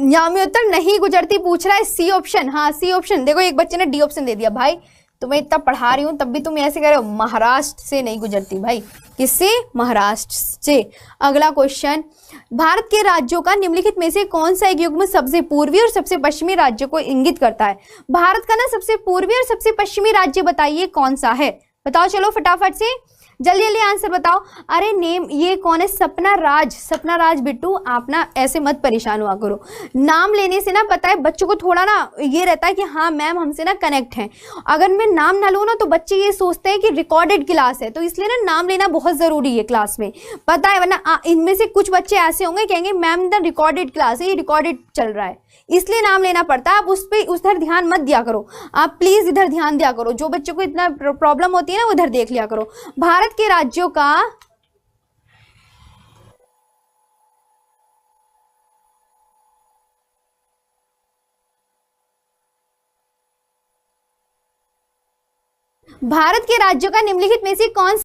याम्योत्तर नहीं गुजरती पूछ रहा है, सी ऑप्शन। हाँ सी ऑप्शन। देखो एक बच्चे ने डी ऑप्शन दे दिया भाई, तुम्हें इतना पढ़ा रही हूँ तब भी तुम ऐसे कह रहे हो, महाराष्ट्र से नहीं गुजरती भाई। किससे? महाराष्ट्र से। अगला क्वेश्चन, भारत के राज्यों का निम्नलिखित में से कौन सा एक युग्म सबसे पूर्वी और सबसे पश्चिमी राज्य को इंगित करता है? भारत का ना सबसे पूर्वी और सबसे पश्चिमी राज्य बताइए कौन सा है? बताओ चलो फटाफट से, जल्दी जल्दी आंसर बताओ। अरे नेम, ये कौन है? सपना राज। सपना राज बिट्टू, आप ना ऐसे मत परेशान हुआ करो, नाम लेने से ना पता है बच्चों को थोड़ा ना ये रहता है कि हाँ मैम हमसे ना कनेक्ट हैं। अगर मैं नाम ना लूँ ना तो बच्चे ये सोचते हैं कि रिकॉर्डेड क्लास है, तो इसलिए ना नाम लेना बहुत जरूरी है क्लास में, पता है, वरना इनमें से कुछ बच्चे ऐसे होंगे कहेंगे मैम द रिकॉर्डेड क्लास है, ये रिकॉर्डेड चल रहा है, इसलिए नाम लेना पड़ता है। आप उधर ध्यान मत दिया करो, आप प्लीज इधर ध्यान दिया करो, जो बच्चों को इतना प्रॉब्लम होती है ना उधर देख लिया करो। भारत के राज्यों का निम्नलिखित में से कौन